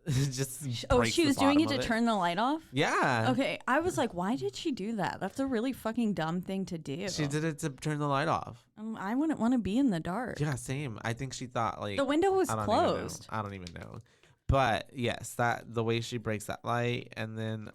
She was doing it to turn the light off? Yeah. Okay. I was like, why did she do that? That's a really fucking dumb thing to do. She did it to turn the light off. I wouldn't want to be in the dark. Yeah, same. I think she thought like the window was closed. I don't even know. But yes, the way she breaks that light, and then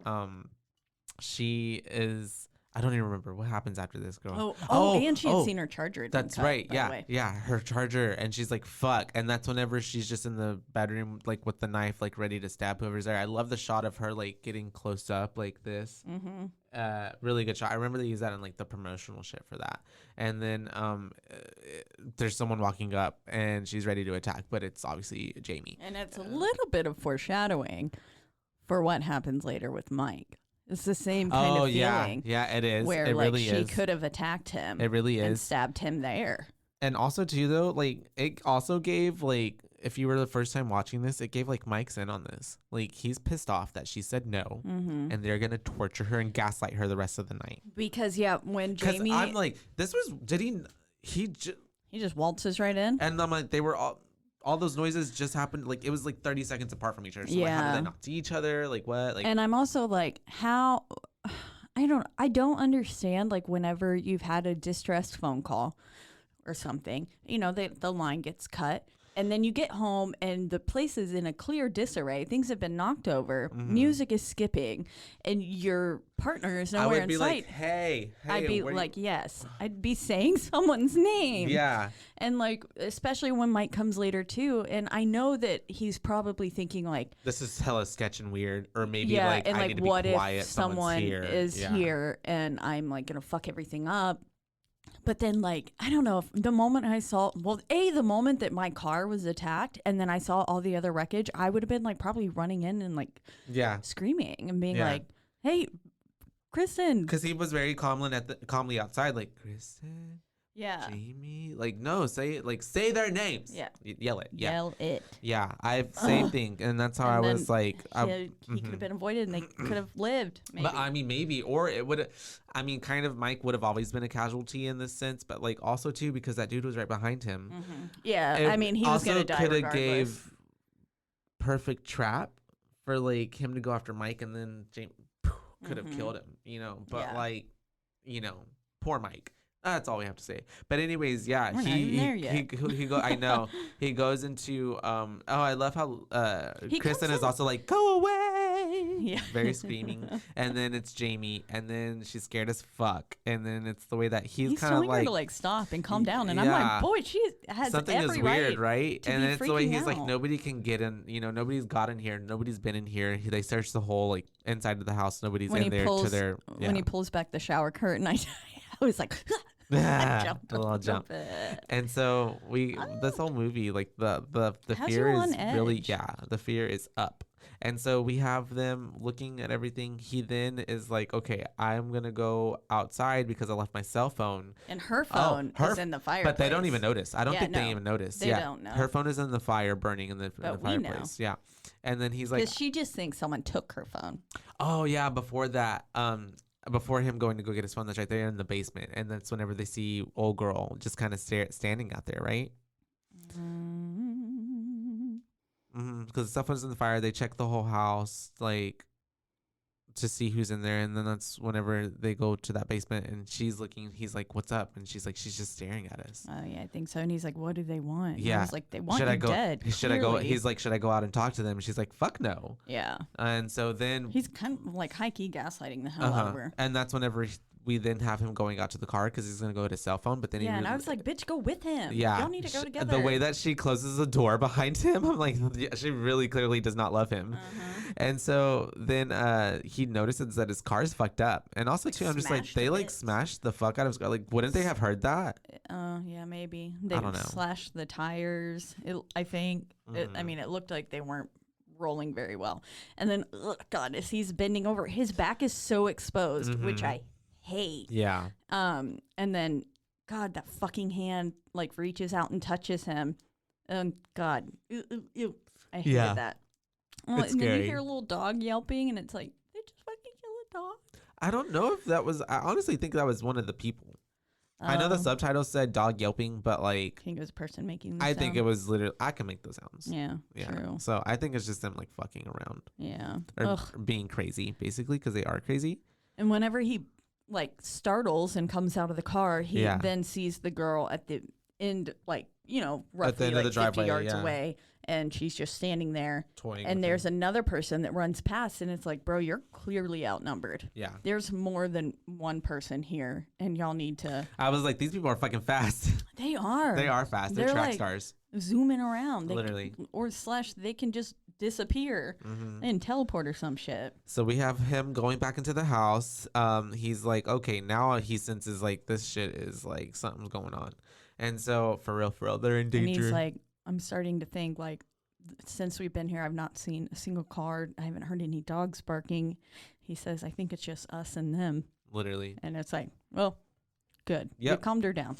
she is. I don't even remember what happens after this, girl. And she had seen her charger. That's right. Yeah, her charger, and she's like, "Fuck!" And that's whenever she's just in the bedroom, like with the knife, like ready to stab whoever's there. I love the shot of her like getting close up like this. Really good shot. I remember they used that in like the promotional shit for that. And then there's someone walking up, and she's ready to attack, but it's obviously Jamie. And it's a little bit of foreshadowing. for what happens later with Mike. It's the same kind of feeling. Yeah, it is. Where it like really she is. could have attacked him. It really and is. stabbed him there. And also too though, like it also gave like if you were the first time watching this, it gave like Mike's in on this. Like he's pissed off that she said no, and they're gonna torture her and gaslight her the rest of the night. Because when Because Jamie, I'm like, this was he just waltzes right in. and I'm like they were all those noises just happened like it was like 30 seconds apart from each other. So like, how Yeah. did they not see each other? Like what? Like And I'm also like, how I don't understand like whenever you've had a distressed phone call or something, the line gets cut and then you get home and the place is in a clear disarray. Things have been knocked over. Music is skipping and your partner is I nowhere would in be sight. like, hey, I'd be where you-" like, yes, I'd be saying someone's name. yeah. And like, especially when Mike comes later too. And I know that he's probably thinking like, This is hella sketch and weird, or maybe yeah, like and I like, need to be what quiet. if someone's someone here. is Yeah. here and I'm like gonna fuck everything up? But then, like, I don't know if the moment I saw, the moment that my car was attacked and then I saw all the other wreckage, I would have been like probably running in and like Yeah. screaming and being Yeah. like, hey, Kristen. Because he was very calmly outside, like Kristen, Yeah. Jamie, like no, say their names. Yeah. Yell it. Yeah, Yell it. yeah. I've same thing, and that's how And I was then like, He could have been avoided and they could have lived. Maybe. But I mean, maybe, or it would. I mean, kind of. Mike would have always been a casualty in this sense, but like also too because that dude was right behind him. yeah. It I mean, he was going to die coulda regardless. gave perfect trap for like him to go after Mike, and then James could have killed him. But Yeah. like, poor Mike. That's all we have to say. But anyways, yeah, We're not even there yet. he go. I know he goes into I love how He Kristen comes is in- also like go away. Yeah. Very screaming, and then it's Jamie, and then she's scared as fuck, and then it's the way that he's kind of telling her like to like stop and calm down, and I'm yeah. like, boy, she has something every is weird, right? right? to And be then it's the way freaking he's like, out. nobody can get in. Nobody's got in here. Nobody's been in here. They searched the whole like inside of the house. Nobody's When in he there pulls to their. when he pulls back the shower curtain, I was like, I Yeah, jumped a little jump. bit. And so this whole movie, like the Has fear you is on really, edge. the fear is up. And so we have them looking at everything. He then is like, okay, I'm going to go outside because I left my cell phone. And her phone is in the fireplace. But they don't even notice. I don't Yeah, think no. they even notice. They yeah. don't know. Her phone is in the fire burning in the But we know. fireplace. Yeah. And then he's like, Because she just thinks someone took her phone. oh yeah, before that, before him going to go get his phone, that's right there in the basement. And that's whenever they see old girl just kind of standing out there, right? Because the cell phone's in the fire. They check the whole house, like, to see who's in there. And then that's whenever they go to that basement and she's looking. He's like, what's up? And she's like, she's just staring at us. Oh yeah, I think so. And he's like, what do they want? And I Yeah. was like, they want Should you I go? dead. Should I go? clearly. He's like, should I go out and talk to them? And she's like, fuck no. Yeah. And so then He's kind of like high key gaslighting the hell out of her. And that's whenever we then have him going out to the car because he's going to go to his cell phone. But then Yeah, he and I was like, bitch, go with him. yeah. Y'all need to go sh- together. The way that she closes the door behind him, I'm like, yeah, she really clearly does not love him. Uh-huh. And so then he notices that his car's fucked up. And also, too, I'm just like, smashed they a like bit. smashed the fuck out of his car. Like, wouldn't they have heard that? Yeah, maybe. They don't know. slashed the tires. I think. Mm-hmm. I mean, it looked like they weren't rolling very well. And then, God, as he's bending over, his back is so exposed, which I hate. Yeah. And then, God, that fucking hand like reaches out and touches him. And God, ew. I hated Yeah. that. It's and then scary. you hear a little dog yelping, and it's like they just fucking kill a dog. I don't know if that was, I honestly think that was one of the people. I know the subtitles said dog yelping, but like, I think it was a person making. The I think it sound. was literally, I can make those sounds. Yeah, Yeah. true. So I think it's just them like fucking around Yeah. or Ugh. being crazy, basically, because they are crazy. And whenever he like startles and comes out of the car, he Yeah. then sees the girl at the end, like roughly At the end of like the 50 driveway, yards yeah. away, and she's just standing there. Toying And with there's him. another person that runs past, and it's like, bro, you're clearly outnumbered. Yeah. There's more than one person here, and y'all need to. I was like, these people are fucking fast. They are. They are fast. They're track like, stars. zooming around. They Literally. they can just disappear and teleport or some shit. So we have him going back into the house. He's like, okay, now he senses like this shit is like something's going on. And so for real, they're in And danger. he's like, I'm starting to think like since we've been here, I've not seen a single car. I haven't heard any dogs barking. He says, I think it's just us and them. Literally. And it's like, well, good. You Yep. calmed her down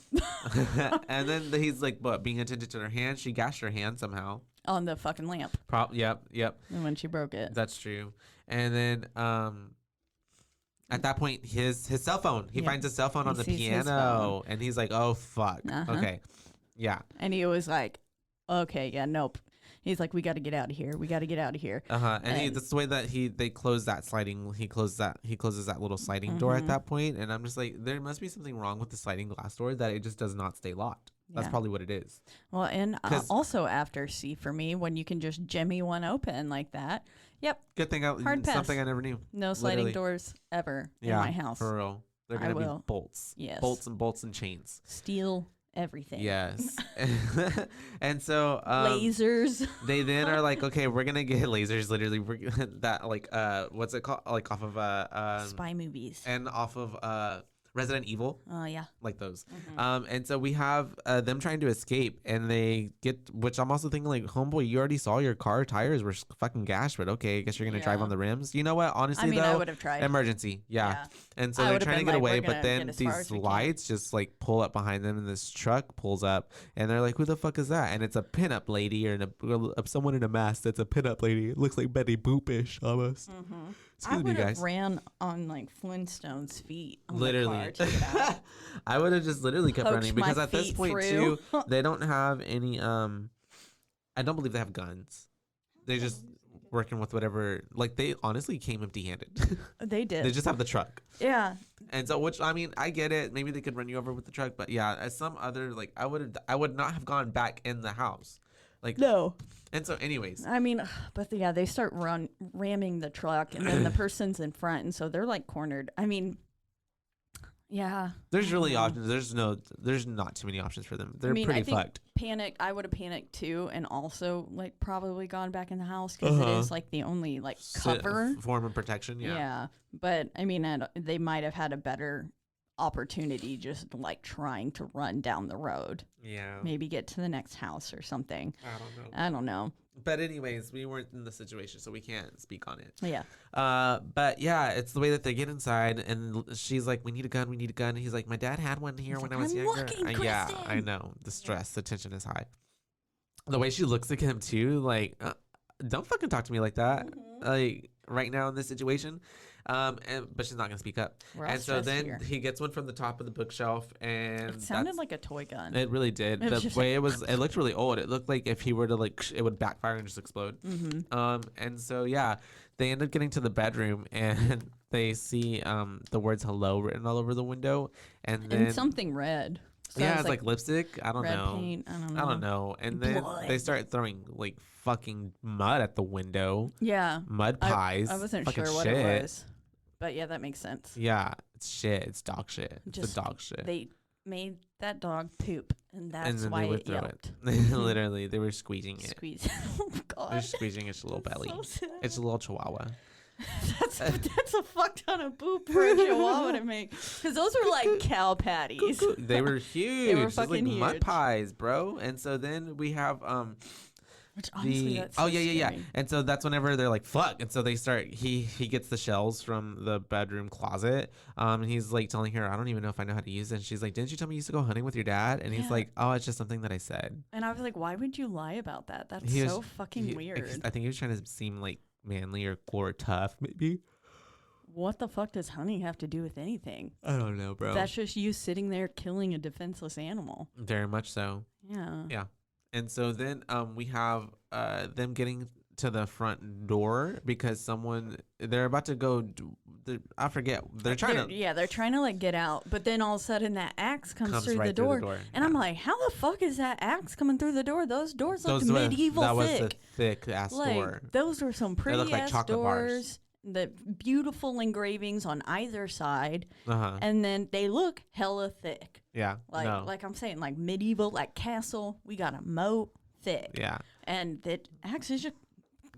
And then he's like, what, being attentive to her hand? She gashed her hand somehow. on the fucking lamp Yep. and when she broke it. That's true. And then at that point, his cell phone. He Yeah. finds his cell phone He on the sees his piano, and he's like, "Oh fuck, Uh-huh. okay, yeah, And he was like, okay, yeah, nope. He's like, we got to get out of here. We got to get out of here. And that's the way that they close that sliding. He closes that little sliding door at that point, and I'm just like, there must be something wrong with the sliding glass door that it just does not stay locked. That's Yeah. probably what it is. Well, and 'Cause- also after C for me, when you can just jimmy one open like that. Yep. Good thing Hard pass. something I never knew. No sliding Literally. doors ever Yeah, in my house. for real. They're I gonna be will. bolts. Yes. Bolts and chains. Steel everything. Yes. And so Lasers. they then are like, okay, we're gonna get lasers. Literally, that like what's it called? Like off of Spy movies. and off of Resident Evil, Oh, yeah. like those. And so we have them trying to escape, and they get, which I'm also thinking like, homeboy, you already saw your car tires were fucking gashed, but okay, I guess you're gonna drive Yeah. on the rims. You know what? Honestly, I mean, though, I would have tried. emergency, yeah. And so I they're would've trying to been get like, away, we're but gonna then get as far these as we can. lights just like pull up behind them, and this truck pulls up, and they're like, "Who the fuck is that?" And it's a pinup lady or someone in a mask that's a pinup lady. It looks like Betty Boopish almost. I Excuse me, would have guys. ran on like Flintstone's feet. On Literally, The car to get out. I would have just literally kept Poked running my because at this feet point through. too, they don't have any. I don't believe they have guns. They just working with whatever. Like they honestly came empty-handed. They did. They just have the truck. Yeah. And so, which I mean, I get it. Maybe they could run you over with the truck, but yeah, as some other like, I would not have gone back in the house, like. No. And so, anyways, I mean, but yeah, they start ramming the truck, and then the person's in front, and so they're like cornered. I mean, yeah. there's really options. There's not too many options for them. They're I mean, pretty I think fucked. panicked. I would have panicked too, and also like probably gone back in the house because it is like the only like cover. Form of protection. Yeah. But I mean, they might have had a better opportunity just like trying to run down the road, Yeah. maybe get to the next house or something. I don't know. I don't know. But anyways, we weren't in the situation, so we can't speak on it. Yeah. But yeah, it's the way that they get inside, and she's like, "We need a gun. We need a gun." And he's like, "My dad had one here when I was "I'm younger." looking, Yeah, Kristen. I know. The stress, the tension is high. The way she looks at him too, like, don't fucking talk to me like that. Like right now in this situation. But she's not gonna speak up. We're all And so stressed then here. he gets one from the top of the bookshelf, and It sounded like a toy gun. it really did. It was The just way it was, it looked really old. It looked like if he were to like, it would backfire and just explode. And so yeah, they end up getting to the bedroom and they see the words "hello" written all over the window, and then And something red. So I yeah, was it's like lipstick. I don't red know. paint. I don't know. I don't know. And then Blood. they start throwing like fucking mud at the window. Yeah. Mud pies. I wasn't fucking sure what shit. it was. But yeah, that makes sense. Yeah, it's shit. It's dog shit. It's Just the dog shit. They made that dog poop, and that's and then why they would it throw yelped. it. Literally, they were squeezing it. Squeeze. Oh God. They're squeezing its little That's belly. so sad. It's a little chihuahua. that's a fuck ton of poop for a chihuahua to make. Because those are like cow patties. They were huge. It was like fucking mud huge. pies, bro. And so then we have Which honestly, that's so yeah. scary. And so that's whenever they're like fuck, and so they start. He gets the shells from the bedroom closet. And he's like telling her, I don't even know if I know how to use it. And she's like, didn't you tell me you used to go hunting with your dad? And he's Yeah. like, oh, it's just something that I said. And I was like, why would you lie about that? That's He was- so fucking weird. I think he was trying to seem like manly or tough, maybe. What the fuck does hunting have to do with anything? I don't know, bro. That's just you sitting there killing a defenseless animal. Very much so. Yeah. Yeah. And so then we have them getting to the front door because they're about to go. I forget. They're trying to. Yeah, they're trying to like get out, but then all of a sudden that axe comes through, right the door, and I'm yeah. like, how the fuck is that axe coming through the door? Those doors look Those were- medieval that was thick. a thick ass Like door. those were some looked pretty like ass chocolate bars. doors. The beautiful engravings on either side, Uh-huh. and then they look hella thick. Yeah. Like no. like I'm saying, like medieval, like castle. We got a moat thick, Yeah. and that axe is just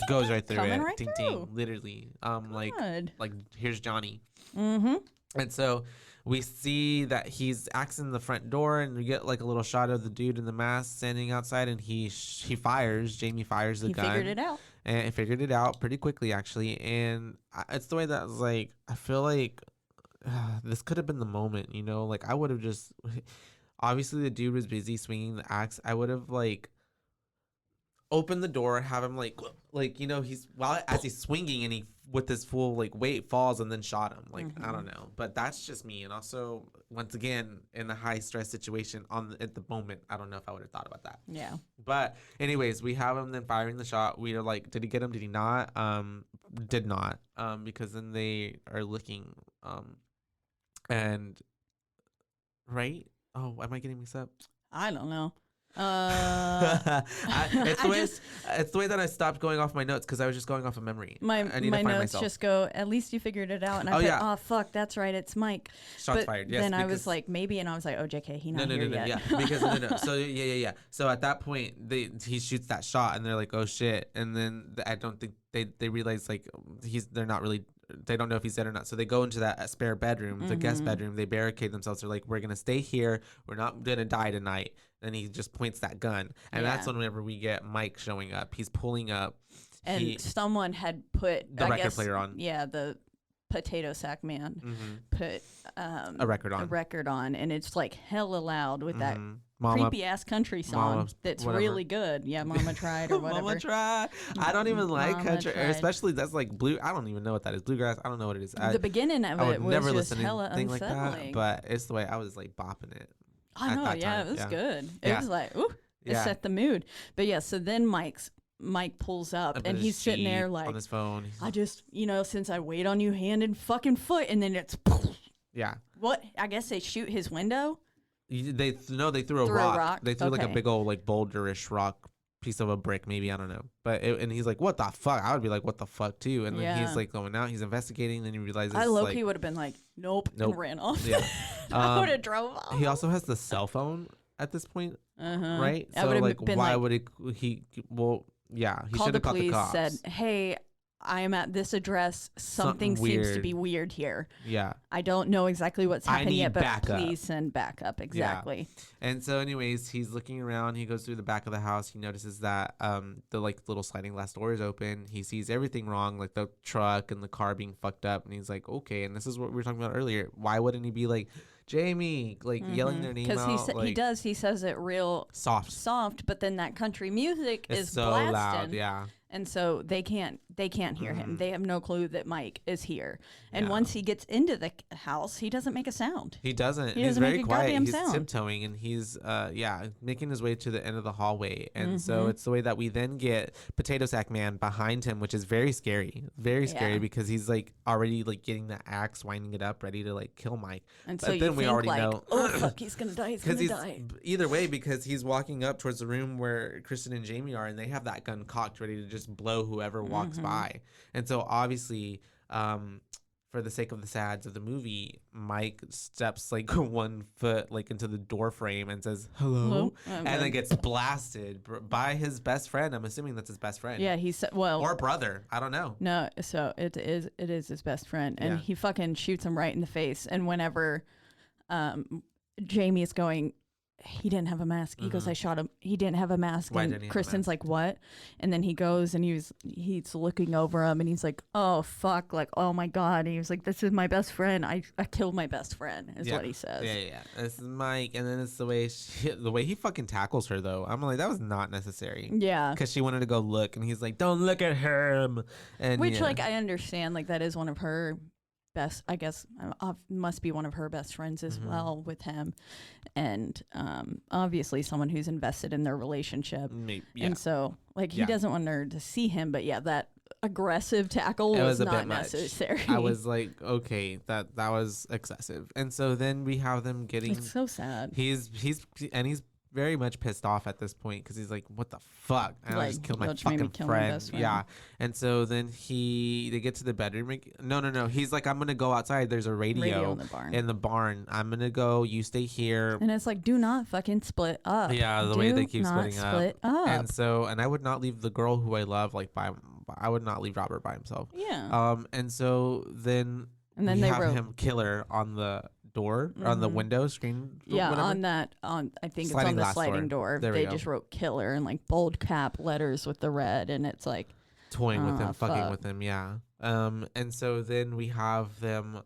Goes right through coming it. right Ding through. ding. Literally. good. Like here's Johnny. Mm-hmm. And so we see that he's axing the front door, and we get like a little shot of the dude in the mask standing outside, and he fires. Jamie fires the gun. He figured it out. And figured it out pretty quickly, actually. And it's the way that I was like, I feel like this could have been the moment, you know? Like, I would have just, obviously the dude was busy swinging the axe. I would have like opened the door, have him like, you know, as he's swinging, and he with his full like weight falls, and then shot him. Like, I don't know, but that's just me. And also, once again, in a high stress situation at the moment, I don't know if I would have thought about that. Yeah. But anyways, we have him then firing the shot. We are like, did he get him? Did he not? Did not. Because then they are looking. And right? Oh, am I getting mixed up? I don't know. It's the way that I stopped going off my notes, because I was just going off of memory. My I need to my find notes myself. just go, at least you figured it out. And I Oh, put, yeah. oh, fuck, that's right, it's Mike. Shots But fired. Yes. then I because- was like, maybe, and I was like, oh, JK, he not no, here yet. yeah, because no. So yeah. So at that point, he shoots that shot, and they're like, oh shit, and then I don't think they realize like they're not really. They don't know if he's dead or not. So they go into that spare bedroom, the guest bedroom. They barricade themselves. They're like, we're going to stay here. We're not going to die tonight. Then he just points that gun. And that's whenever we get Mike showing up. He's pulling up. And someone had put the record player on. Yeah, the Potato Sack Man put a record on. and it's like hella loud with that Mama, creepy ass country song Mama, that's whatever. really good. Yeah, Mama tried or whatever. Mama tried. I don't even like Mama country, tried. especially that's like blue. I don't even know what that is. Bluegrass. I don't know what it is. The beginning of I would it was never just listen to hella anything like unsettling. that. But it's the way I was like bopping it. I at know, that yeah, time, it was yeah. good. It Yeah. was like, ooh, it Yeah. set the mood. But yeah, so then Mike pulls up Up and in he's his sitting there Jeep, like, on his phone. I just, since I wait on you hand and fucking foot, and then it's, Yeah. what? I guess they shoot his window. They threw a rock. They threw like a Okay. big old like boulderish rock piece of a brick, maybe, I don't know. But and he's like, what the fuck? I would be like, what the fuck too? And then Yeah. he's like going out, he's investigating, then he realizes I low like, key would have been like, nope, Nope. and ran off. Yeah. I would have drove off. He also has the cell phone at this point, right? I So would've like, been why like- would he? Well, yeah, he Called should the have called the police, cops. said, hey, I am at this address. Something seems to weird. be weird here. Yeah. I don't know exactly what's I happening need yet, but backup. please send backup. Exactly. And so, anyways, he's looking around. He goes through the back of the house. He notices that the like little sliding glass door is open. He sees everything wrong, like the truck and the car being fucked up. And he's like, okay. And this is what we were talking about earlier. Why wouldn't he be like, Jamie, like yelling their name out? Because he says it real soft. but then that country music It's is so blasting. loud. Yeah. And so they can't hear him. They have no clue that Mike is here. And Yeah. once he gets into the house, he doesn't make a sound. He doesn't. He He's doesn't very make a quiet. goddamn He's sound. tiptoeing, and he's making his way to the end of the hallway. And Mm-hmm. so it's the way that we then get Potato Sack Man behind him, which is very scary. Very scary Yeah. because he's like already like getting the axe, winding it up, ready to like kill Mike. And But so you then we think already like, know oh fuck, he's gonna die. He's because gonna he's die. either way, because he's walking up towards the room where Kristen and Jamie are, and they have that gun cocked, ready to just blow whoever walks Mm-hmm. by. And so obviously, for the sake of the sads of the movie, Mike steps like 1 foot like into the door frame and says hello, Hello? and Okay. then gets blasted by his best friend. I'm assuming that's his best friend. Yeah, he said, well, or brother. I don't know. no. So it is his best friend, and Yeah. he fucking shoots him right in the face. And whenever, Jamie is going, he didn't have a mask. He goes, I shot him. He didn't have a mask. Why and didn't he have a Kristen's mask? like, what? And then he goes and he's looking over him and he's like, oh fuck, like, oh my god. And he was like, this is my best friend. I killed my best friend. Is Yeah. what he says. Yeah. This is Mike, and then it's the way he fucking tackles her though. I'm like, that was not necessary. Yeah. Because she wanted to go look, and he's like, "Don't look at him." And Which, yeah. like, I understand. Like, that is one of her best, I guess, must be one of her best friends as well with him. And obviously someone who's invested in their relationship. Maybe, yeah. And so, like, he Yeah. doesn't want her to see him. But yeah, that aggressive tackle It was a not bit much. necessary. I was like, okay, that was excessive. And so then we have them getting. It's so sad. He's very much pissed off at this point because he's like, what the fuck? And I Like, just killed my don't you make me fucking kill my friend. best friend. Yeah. And so then they get to the bedroom. No. He's like, I'm going to go outside. There's a radio in the barn. in the barn. I'm going to go. You stay here. And it's like, do not fucking split up. Yeah, the way they Do keep not splitting up. split up. And I would not leave the girl who I love I would not leave Robert by himself. Yeah. And so then And then we they have wrote- him kill her on the door on the window screen. Yeah, whatever. I think it's Sliding on the glass sliding door. door. There we They go. just wrote killer in like bold cap letters with the red, and it's like, Toying with him, fucking fuck. with him, yeah. And so then we have them.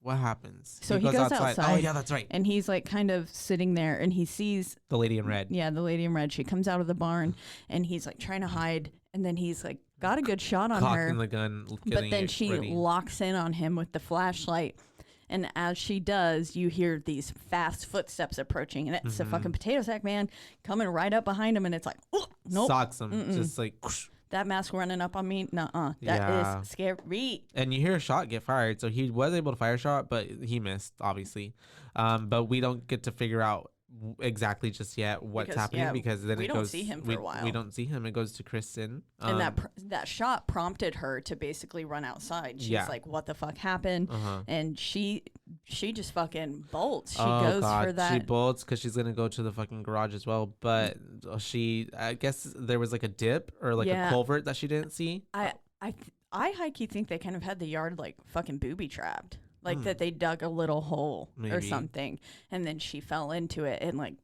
What happens? So he goes Oh outside. yeah, that's right. and he's like kind of sitting there, and he sees, The lady in red. yeah, the lady in red. She comes out of the barn, and he's like trying to hide, and then he's like got a good shot on her, Cocking the gun. but getting then it she ready. locks in on him with the flashlight. And as she does, you hear these fast footsteps approaching, and it's a fucking potato sack man coming right up behind him, and it's like, oh, nope, Socks him, just like. Whoosh. that mask running up on me, nuh-uh, Yeah. that is scary. And you hear a shot get fired, so he was able to fire a shot, but he missed, obviously. But we don't get to figure out exactly just yet what's Because, happening yeah, because then we it don't goes. see him for we, a while. We don't see him. It goes to Kristen. And that shot prompted her to basically run outside. She's Yeah. like, "What the fuck happened?" And she just fucking bolts. She oh goes God, for that. she bolts because she's gonna go to the fucking garage as well. But I guess there was like a dip or like Yeah. a culvert that she didn't see. I high key think they kind of had the yard like fucking booby trapped, like that they dug a little hole or Maybe. something, and then she fell into it and like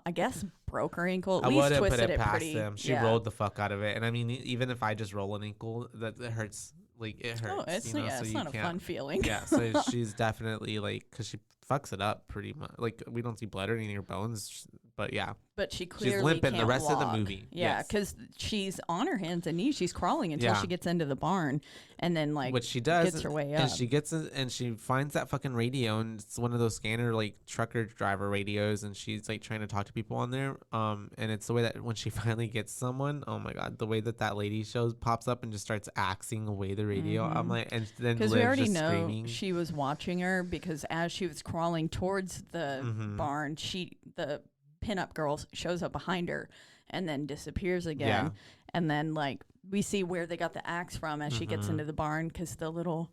I guess broke her ankle. At I least wouldn't put twisted it past pretty. them. She yeah. rolled the fuck out of it, and I mean, even if I just roll an ankle, that it hurts. Like it hurts. Oh, it's you know, yeah, so it's you not a can't. fun feeling. Yeah, so she's definitely like, because she fucks it up pretty much. Like we don't see blood or any of her bones, but yeah, But she clearly limping the can't rest of the walk. movie. Yeah, Yes. because she's on her hands and knees. She's crawling until Yeah. she gets into the barn, and then like what she does, gets her way and up. she gets and she finds that fucking radio, and it's one of those scanner like trucker driver radios, and she's like trying to talk to people on there. And it's the way that when she finally gets someone, oh my God, the way that lady pops up and just starts axing away the radio. I'm like, and then Because Liv we already just know screaming. she was watching her, because as she was crawling towards the barn, the pinup girl shows up behind her and then disappears again. Yeah. And then like we see where they got the axe from as she gets into the barn, because the little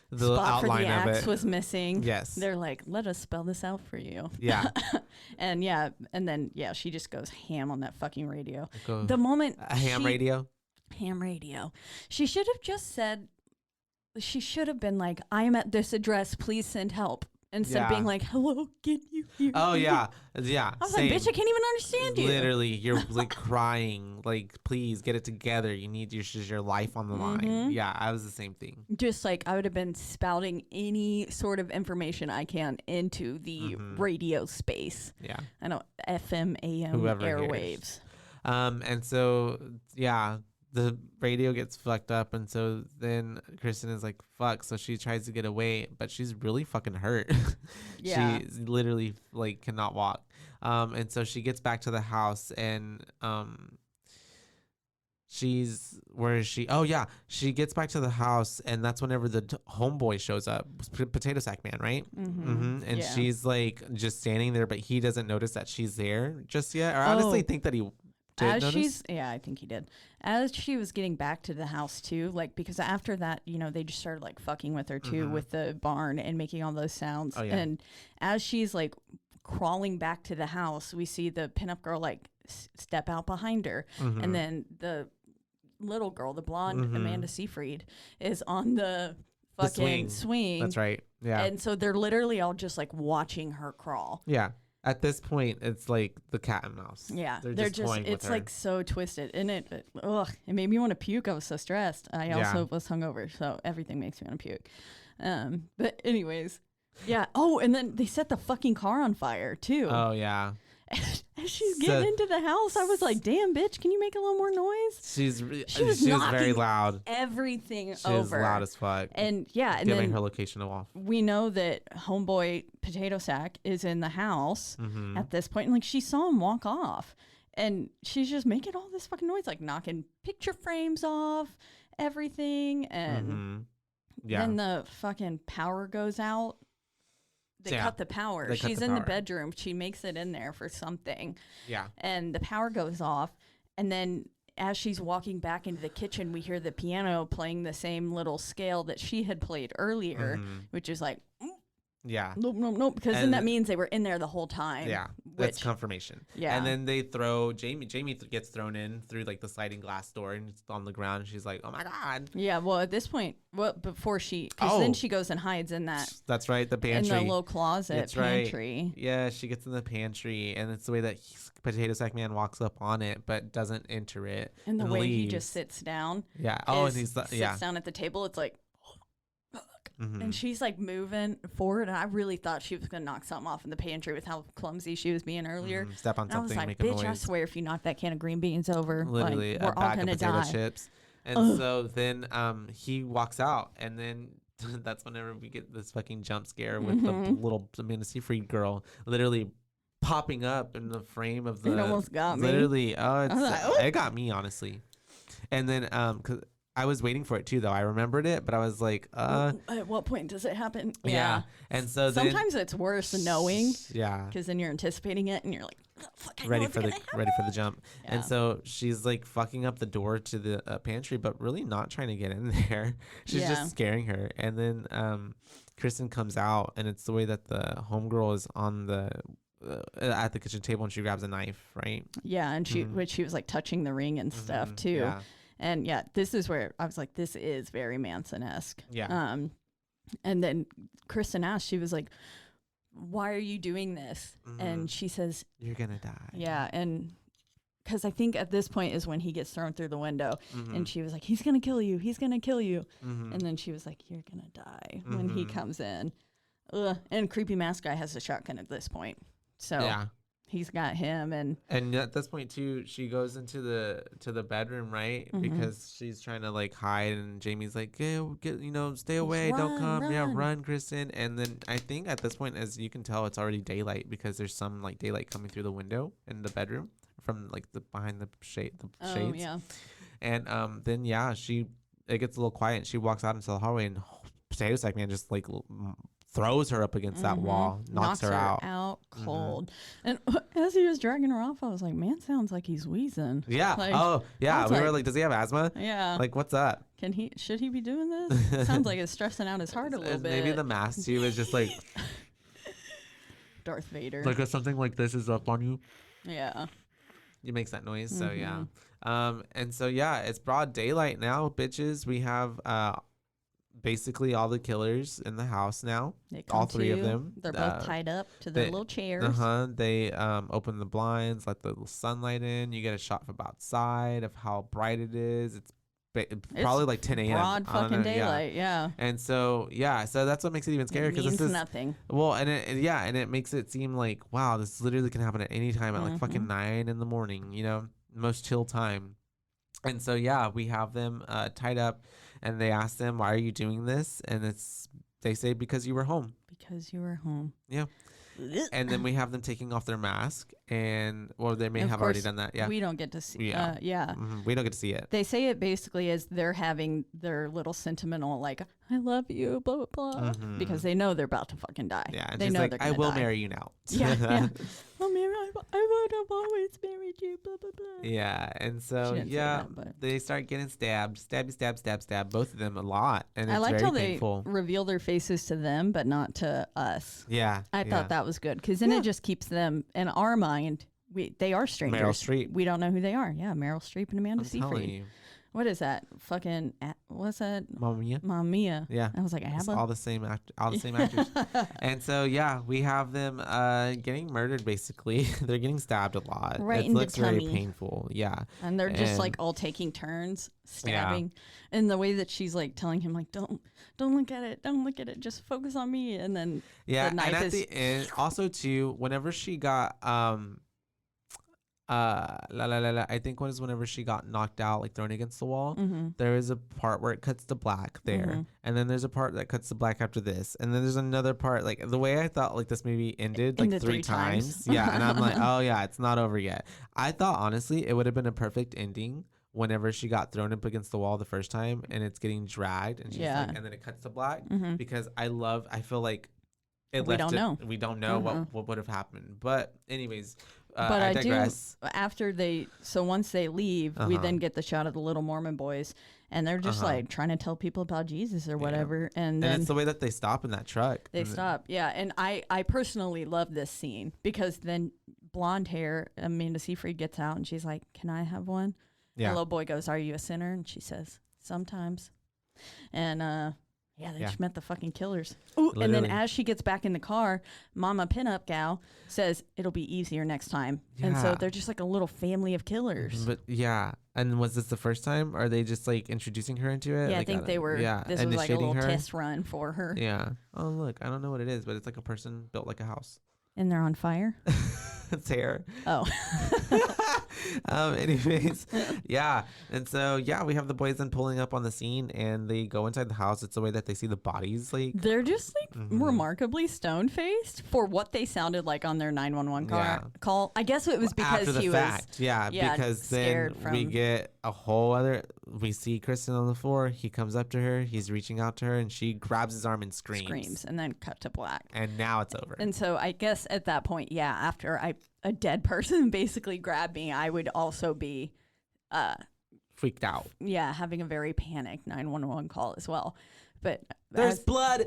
the spot for the outline of axe it was missing. Yes. They're like, let us spell this out for you. Yeah. And yeah, and then yeah, she just goes ham on that fucking radio. Go- The moment a ham radio. ham radio. She should have just said, she should have been like, I am at this address, please send help. Instead of being Yeah. like, hello, can you hear Oh me? yeah, I was same. like, bitch, I can't even understand you. Literally, you're like crying, like please get it together. You need your life on the line. Yeah, I was the same thing. Just like I would have been spouting any sort of information I can into the radio space. Yeah. I know FM, AM, Whoever airwaves. And so yeah, the radio gets fucked up, and so then Kristen is like, fuck. So she tries to get away, but she's really fucking hurt. Yeah. She literally like cannot walk. And so she gets back to the house, and where is she? Oh yeah, she gets back to the house, and that's whenever the homeboy shows up, Potato Sack Man, right? And Yeah. she's like just standing there, but he doesn't notice that she's there just yet. Or I honestly think that he did As notice. I think he did. As she was getting back to the house too, like, because after that, you know, they just started like fucking with her too with the barn and making all those sounds. Oh, yeah. And as she's like crawling back to the house, we see the pinup girl like step out behind her, and then the little girl, the blonde Amanda Seyfried, is on the fucking swing. That's right. Yeah. And so they're literally all just like watching her crawl. Yeah. At this point, it's like the cat and mouse. Yeah, They're just toying with it's her. like so twisted, and it made me want to puke. I was so stressed. I also was hungover, so everything makes me want to puke. But anyways, yeah. Oh, and then they set the fucking car on fire too. Oh yeah. As she's getting into the house, I was like, "Damn, bitch, can you make a little more noise?" She was very knocking loud. Everything She over. was loud as fuck. And yeah, and giving then her location off. we know that homeboy Potato Sack is in the house at this point, and like she saw him walk off, and she's just making all this fucking noise, like knocking picture frames off, everything, and Yeah. then the fucking power goes out. They Yeah, cut the power. they cut She's the in the power. bedroom. She makes it in there for something, Yeah. and the power goes off, and then as she's walking back into the kitchen, we hear the piano playing the same little scale that she had played earlier, which is like Yeah. Nope. Because then And- that means they were in there the whole time. Yeah, that's which- confirmation. Yeah. And then they throw Jamie. Gets thrown in through like the sliding glass door and it's on the ground. And she's like, "Oh my god!" Yeah. Well, at this point, before because then Oh. she goes and hides in that That's right, the pantry. in the little closet That's pantry. right. Yeah, she gets in the pantry, and it's the way that Potato Sack Man walks up on it, but doesn't enter it. And the way he leaves. just sits down. Yeah. Oh, and is- he's sits down at the table. It's like, Mhm. and she's like moving forward, and I really thought she was gonna knock something off in the pantry with how clumsy she was being earlier. Step on And I was something, like, make a bitch, I noise. swear, if you knock that can of green beans over, Literally like, a we're all bag of gonna potato die. chips. And so then he walks out, and then that's whenever we get this fucking jump scare with the little Amanda Seyfried girl literally popping up in the frame of the. It almost got me. Literally, was like, "Oh." it got me honestly. And then cause I was waiting for it too, though. I remembered it, but I was like, At what point does it happen? yeah. And so then, Sometimes it's worse than knowing, yeah. because then you're anticipating it, and you're like, "Oh, fuck, I know ready what's for the gonna happen." ready for the jump. And Yeah. so she's like fucking up the door to the pantry, but really not trying to get in there. She's Yeah. just scaring her. And then Kristen comes out, and it's the way that the homegirl is on the at the kitchen table, and she grabs a knife, right? Yeah, and she was like touching the ring and stuff too. Yeah. And yeah, this is where I was like, this is very Manson-esque. Yeah. And then Kristen asked, she was like, why are you doing this? And she says, You're gonna die. yeah, and because I think at this point is when he gets thrown through the window, Mm-hmm. and she was like, he's gonna kill you, he's gonna kill you. And then she was like, you're gonna die when he comes in. And creepy mask guy has a shotgun at this point, so Yeah. he's got him. And at this point too, she goes into the bedroom, right? Because she's trying to like hide, and Jamie's like, get stay away, don't come. Yeah, run, Kristen. And then I think at this point, as you can tell, it's already daylight because there's some like daylight coming through the window in the bedroom from like the behind the shades. yeah, And then it gets a little quiet, and she walks out into the hallway, and Potato Sack Man just like throws her up against that wall, knocks her out. cold. And as he was dragging her off, I was like, man, sounds like he's wheezing. Yeah. Like, oh, yeah. I was We were like- like, does he have asthma? Yeah. Like, what's up? Should he be doing this? Sounds like it's stressing out his heart a little bit. Maybe the mask too is just like Darth Vader. like if something like this is up on you, yeah. it makes that noise. So yeah. And so yeah, it's broad daylight now, bitches. We have basically all the killers in the house now. They come All three of to, them. They're both tied up to their they- little chairs. They open the blinds, let the sunlight in. You get a shot from outside of how bright it is. It's probably like 10 a.m. Broad I don't fucking know, daylight. Yeah. And so so that's what makes it even scarier, It because means this is nothing. well, and it makes it seem like, wow, this literally can happen at any time at like fucking 9 in the morning, most chill time. And so we have them tied up, and they ask them, why are you doing this? And they say, because you were home. Because you were home. Yeah. And then we have them taking off their mask, and they may Of have already course, done that. Yeah. We don't get to see. Yeah. Yeah. We don't get to see it. They say it basically as they're having their little sentimental, like, I love you, blah, blah, blah, because they know they're about to fucking die. Yeah. And they she's know like, they're I gonna will die. marry you now. Yeah, yeah. Oh, Mary, I would have always married you, blah, blah, blah. Yeah, and She so didn't say that, but- they start getting stabbed, stab, both of them a lot, and I it's liked very how they painful. reveal their faces to them, but not to us. Yeah, I thought that was good, because then it just keeps them in our mind. They are strangers. Meryl Streep. We don't know who they are. Yeah, Meryl Streep and Amanda I'm telling Seyfried. you, What is that? Fucking, what's that? Mamma Mia. Mamma Mia. Yeah, I was like, it's ABBA? all the same actors. And so we have them getting murdered. Basically, they're getting stabbed a lot. Right it in the looks very tummy. painful. Yeah, And they're just And- like all taking turns stabbing. And the way that she's like telling him, like, don't look at it, just focus on me. And then yeah. the knife And at is the end, also too, whenever she got I think whenever she got knocked out, like thrown against the wall, Mm-hmm. there is a part where it cuts to black there, and then there's a part that cuts to black after this, and then there's another part, like the way I thought like this movie ended like Ended three three times. yeah, and I'm like, oh yeah, it's not over yet. I thought honestly it would have been a perfect ending whenever she got thrown up against the wall the first time, and it's getting dragged, and she's Yeah. like, and then it cuts to black, Mm-hmm. because I feel like We don't know. We don't know what would have happened. But anyways, But I I digress. do after so once they leave, we then get the shot of the little Mormon boys, and they're just like trying to tell people about Jesus or whatever, and then And it's the way that they stop in that truck. they And stop. Yeah, and I personally love this scene because then blonde hair Amanda Seyfried gets out and she's like, "Can I have one?" Yeah. The little boy goes, "Are you a sinner?" And she says, "Sometimes." And yeah, they just met the fucking killers. Ooh, and then Literally. as she gets back in the car, Mama Pinup Gal says it'll be easier next time. And so Yeah. they're just like a little family of killers. But yeah, and was this the first time? Are they just like introducing her into it? Yeah, I Like, think they were. Yeah, This was like a initiating little her? test run for her. Yeah. Oh look, I don't know what it is, but it's like a person built like a house. And they're on fire. It's hair. Oh. Anyways, yeah. And so yeah, we have the boys then pulling up on the scene, and they go inside the house. It's the way that they see the bodies, like. They're just like remarkably stone faced for what they sounded like on their 911 Yeah. call. I guess it was because After the he fact, was. yeah, yeah, because then scared we from- get a whole other. We see Kristen on the floor. He comes up to her. He's reaching out to her, and she grabs his arm and screams. And then cut to black. And now it's over. And so I guess at that point, yeah, after a dead person basically grabbed me, I would also be, Freaked out. having a very panicked 911 call as well. But There's as blood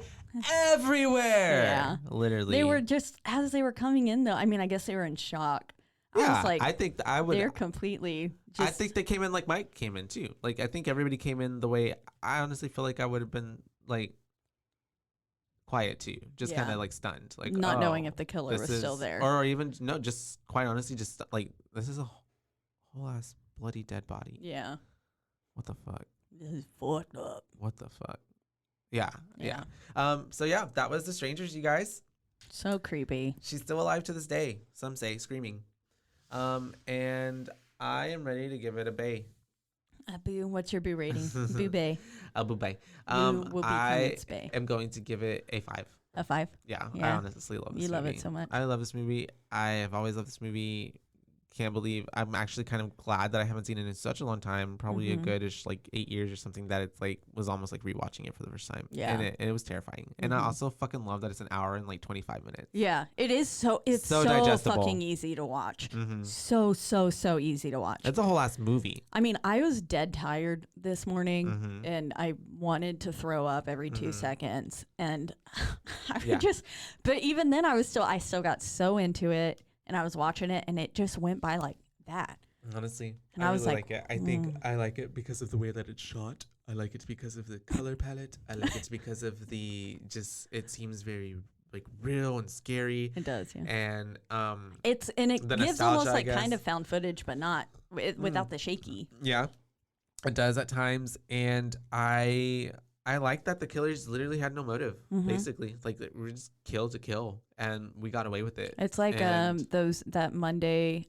everywhere. Yeah. Literally. they were just as they were coming in, though. I mean, I guess they were in shock. I Yeah, was like, I think I would. they're completely. Just, I think they came in like Mike came in too. Like I think everybody came in the way I honestly feel like I would have been like quiet too, just Yeah. kind of like stunned, like not knowing oh, if the killer this was still is- there. or even no, just quite honestly, just like this is a whole ass bloody dead body. Yeah, What the fuck? this is fucked up. What the fuck? Yeah, Yeah. yeah. So yeah, that was The Strangers, you guys. So creepy. She's still alive to this day. Some say screaming. And I am ready to give it a bay. Boo, what's your boo rating? Boo Bay. A boo bay. Boo will become I its bay. am going to give it a 5. A 5. Yeah, I Yeah. honestly love this You love movie. it so much. I love this movie. I have always loved this movie. Can't believe I'm actually kind of glad that I haven't seen it in such a long time, probably a Mhm. goodish like 8 years or something, that it's like was almost like rewatching it for the first time. Yeah. And it was terrifying. And I Mhm. also fucking love that it's an hour and like 25 minutes. Yeah, it is so. It's So so, digestible. fucking easy to watch. Mm-hmm. So easy to watch. It's a whole ass movie. I mean, I was dead tired this morning, Mhm. and I wanted to throw up every 2 Mhm. seconds, and I Yeah. just. But even then, I still got so into it, and I was watching it, and it just went by like that. Honestly, And I was really like, it. I think I like it because of the way that it's shot. I like it because of the color palette. I like it because of the it seems very like real and scary. It does, yeah. And It the gives nostalgia, almost I like kind guess. of found footage, but not without the shaky. yeah, it does at times. And I like that the killers literally had no motive. Mhm. Basically, like we were just kill to kill, and we got away with it. It's like And- that Monday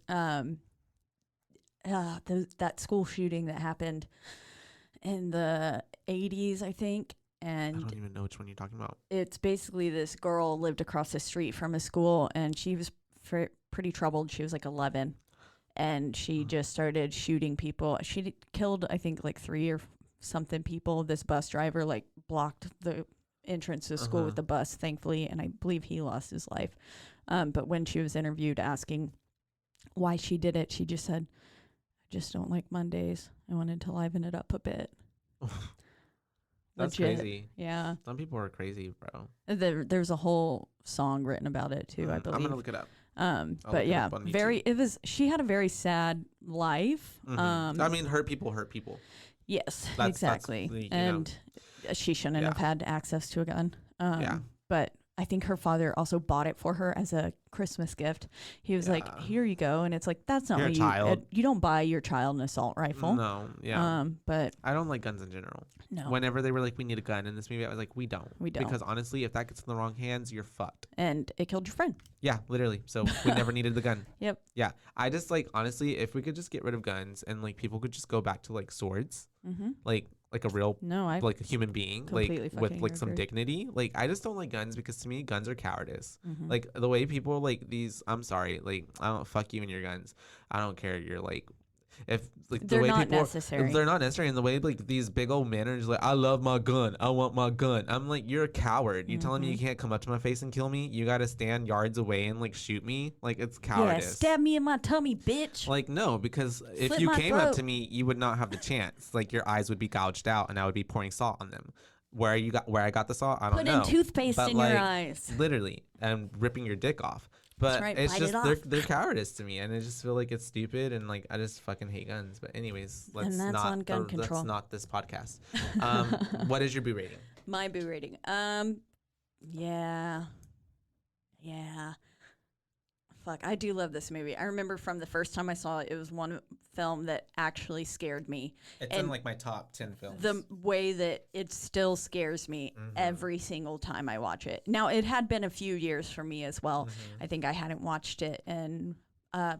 that school shooting that happened in the 80s, I think, I and don't even know which one you're talking about. it's basically this girl lived across the street from a school, and she was pretty troubled. She was like 11, and she just started shooting people. She killed, I think, like 3 or something people. This bus driver like blocked the entrance to school with the bus, thankfully, and I believe he lost his life. But when she was interviewed asking why she did it, she just said, "I just don't like Mondays. I wanted to liven it up a bit." That's Legit. crazy. Yeah. Some people are crazy, bro. There's a whole song written about it too, I believe. I'm gonna look it up. But look it yeah, up on she had a very sad life. I mean, hurt people. Yes, That's, exactly. you know. And she shouldn't have Yeah. had access to a gun. Yeah. But I think her father also bought it for her as a Christmas gift. He was like, Yeah. "Here you go," and it's like that's not You're a what child. you don't buy your child an assault rifle. No, yeah. But I don't like guns in general. no. Whenever they were like, we need a gun in this movie, I was like, we don't. We don't. Because honestly, if that gets in the wrong hands, you're fucked. And it killed your friend. Yeah, literally. So we never needed the gun. Yep. Yeah. I just like, honestly, if we could just get rid of guns and like people could just go back to like swords, Mm-hmm. like a real No, I like a human being, completely like with fucking like some agree. dignity. Like I just don't like guns because to me guns are cowardice. Mhm. Like the way people like these, I'm sorry, like I don't fuck you and your guns. I don't care. You're like If like the They're way not people necessary. they're not necessary in the way like these big old men are just like, I love my gun, I want my gun. I'm like, you're a coward. You telling me you can't come up to my face and kill me? You got to stand yards away and like shoot me? Like, it's Yeah, cowardice. stab me in my tummy, bitch. Like, no, because if Slit you my came up throat. to me, you would not have the chance. Like, your eyes would be gouged out, and I would be pouring salt on them. Where I got the salt, I don't Put know. in toothpaste But, in like, your eyes. literally, and ripping your dick off. But right, it's bite just it off. they're cowardice to me, and I just feel like it's stupid, and like I just fucking hate guns. But anyways, let's that's not on gun control. That's not this podcast. What is your boo rating? My boo rating. Yeah. Fuck, I do love this movie. I remember from the first time I saw it, it was one film that actually scared me. It's And in like my top 10 films. The way that it still scares me every single time I watch it. Now, it had been a few years for me as well. I think I hadn't watched it in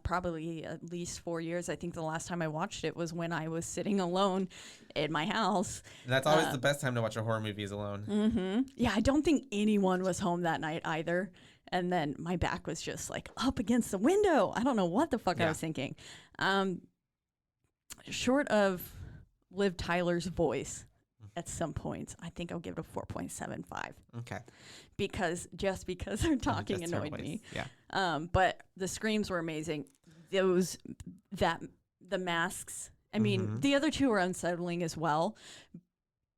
probably at least 4 years. I think the last time I watched it was when I was sitting alone in my house. That's always the best time to watch a horror movie is alone. Yeah, I don't think anyone was home that night either. And then my back was just like up against the window. I don't know what the fuck I was thinking. Short of Liv Tyler's voice at some points, I think I'll give it a 4.75 Okay. because her talking Just her annoyed voice. me. Yeah. But the screams were amazing. The masks. I mean, the other two were unsettling as well,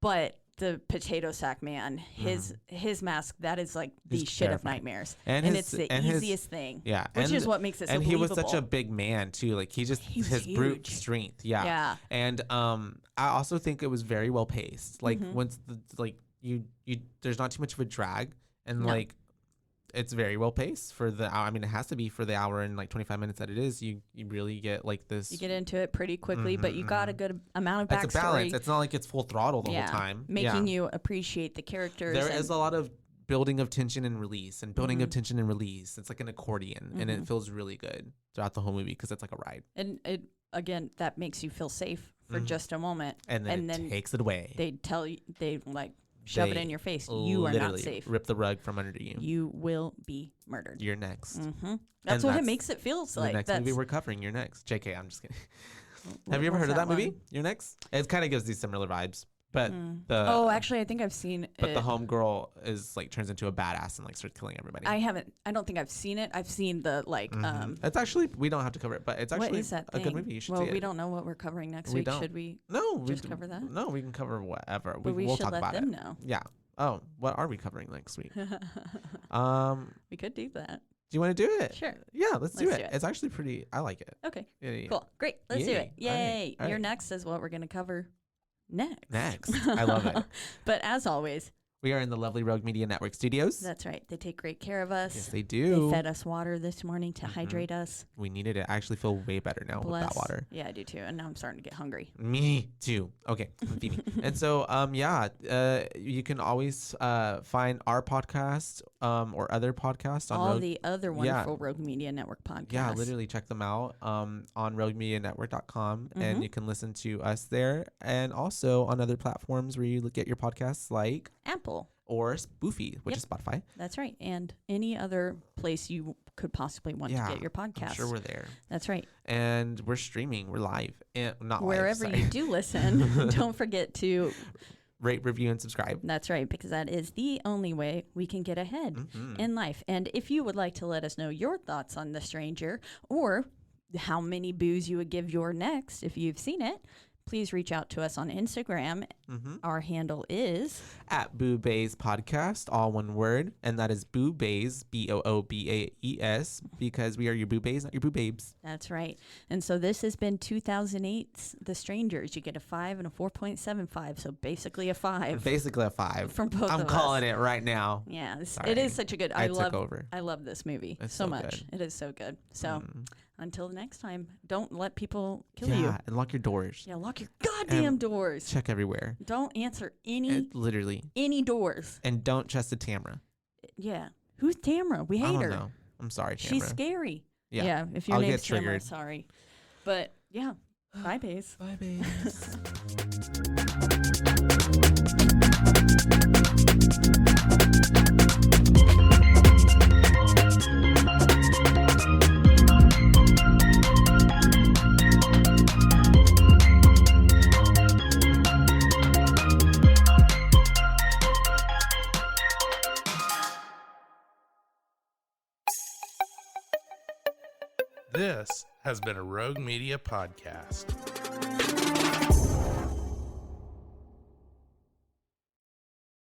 but the potato sack man, his mask, that is like the He's shit of terrifying. nightmares, And and his- it's the and his- easiest thing. Yeah. which is what makes it so And he was such a believable. big man too. Like he was huge. brute strength. Yeah. Yeah. And I also think it was very well paced. Like once you there's not too much of a drag, and No. like it's very well paced for the hour. I mean, it has to be for the hour and like 25 minutes that it is. You really get like this. You get into it pretty quickly, but you got a good amount of backstory. It's a balance. It's not like it's full throttle the whole time. making you appreciate the characters. There and is a lot of building of tension and release, and building of tension and release. It's like an accordion, and it feels really good throughout the whole movie because it's like a ride. and it again that makes you feel safe for just a moment, And then it takes it away. they tell you, they like shove it They in your face. You are not literally safe. Rip the rug from under you. You will be murdered. You're next. That's what it that's makes it feels The like. next That's movie we're covering. You're next. JK, I'm just kidding. What Have you ever was heard of that that movie? one? You're next. It kind of gives these similar vibes, but the oh, actually, I think I've seen but it. the homegirl is like turns into a badass and like starts killing everybody. I don't think I've seen it. I've seen the like. It's actually we don't have to cover it, but it's What actually is that a thing? good movie. You should well, see we it. don't know what we're covering next We week. don't. Should we? No, we just d- cover that? No, we can cover whatever. But we we'll should talk let about them it. know. Yeah. Oh, what are we covering next week? Do We could do that. you want to do it? Sure. Yeah, let's do Let's it. do it. It's actually pretty. I like it. Okay. Yeah. Cool. Great. Let's do it. Yay. All right. Yay. All Your right. next is what we're going to cover next. Next. I love it. But as always, We are in the lovely Rogue Media Network studios. that's right. They take great care of us. Yes, they They do. fed us water this morning to hydrate us. We needed it. I actually feel way better now with Bless. that water. Yeah, I do too. And now I'm starting to get hungry. Me too. Okay, feed me. And so, you can always find our podcast or other podcasts on All Rogue. the other wonderful Rogue Media Network podcasts. Yeah, literally check them out on roguemedianetwork.com, and you can listen to us there, and also on other platforms where you get your podcasts like Apple. or Spoofy, which Yep. is Spotify. That's right. And any other place you could possibly want to get your podcast. I'm sure we're there. That's right. And we're streaming. We're live. And not Wherever live, you sorry. do listen, don't forget to. Rate, review, and subscribe. That's right, because that is the only way we can get ahead in life. And if you would like to let us know your thoughts on The Stranger or how many boos you would give your next if you've seen it, please reach out to us on Instagram. Our handle is At Boo Bays Podcast, all one word, and that is Boo Bays, BOOBAES, because we are your Boo Bays, not your Boo Babes. That's right. And so this has been 2008's The Strangers. You get a 5 and a 4.75, so basically a 5. Basically a 5. From both I'm of calling us. it right now. Yeah, it Sorry. is such a good. I took over. I love this movie It's so so much. good. It is so good. So until the next time, don't let people kill Yeah, you. and lock your doors. Yeah, lock your goddamn doors. Check everywhere. Don't answer Literally. any doors. And don't trust the Tamara. Yeah. Who's Tamara? We I hate don't her. know. I'm sorry, Tamara. She's scary. Yeah. if your I'll name's get Tamara, triggered. sorry. But yeah, bye, Baze. Bye, babes. This has been a Rogue Media podcast.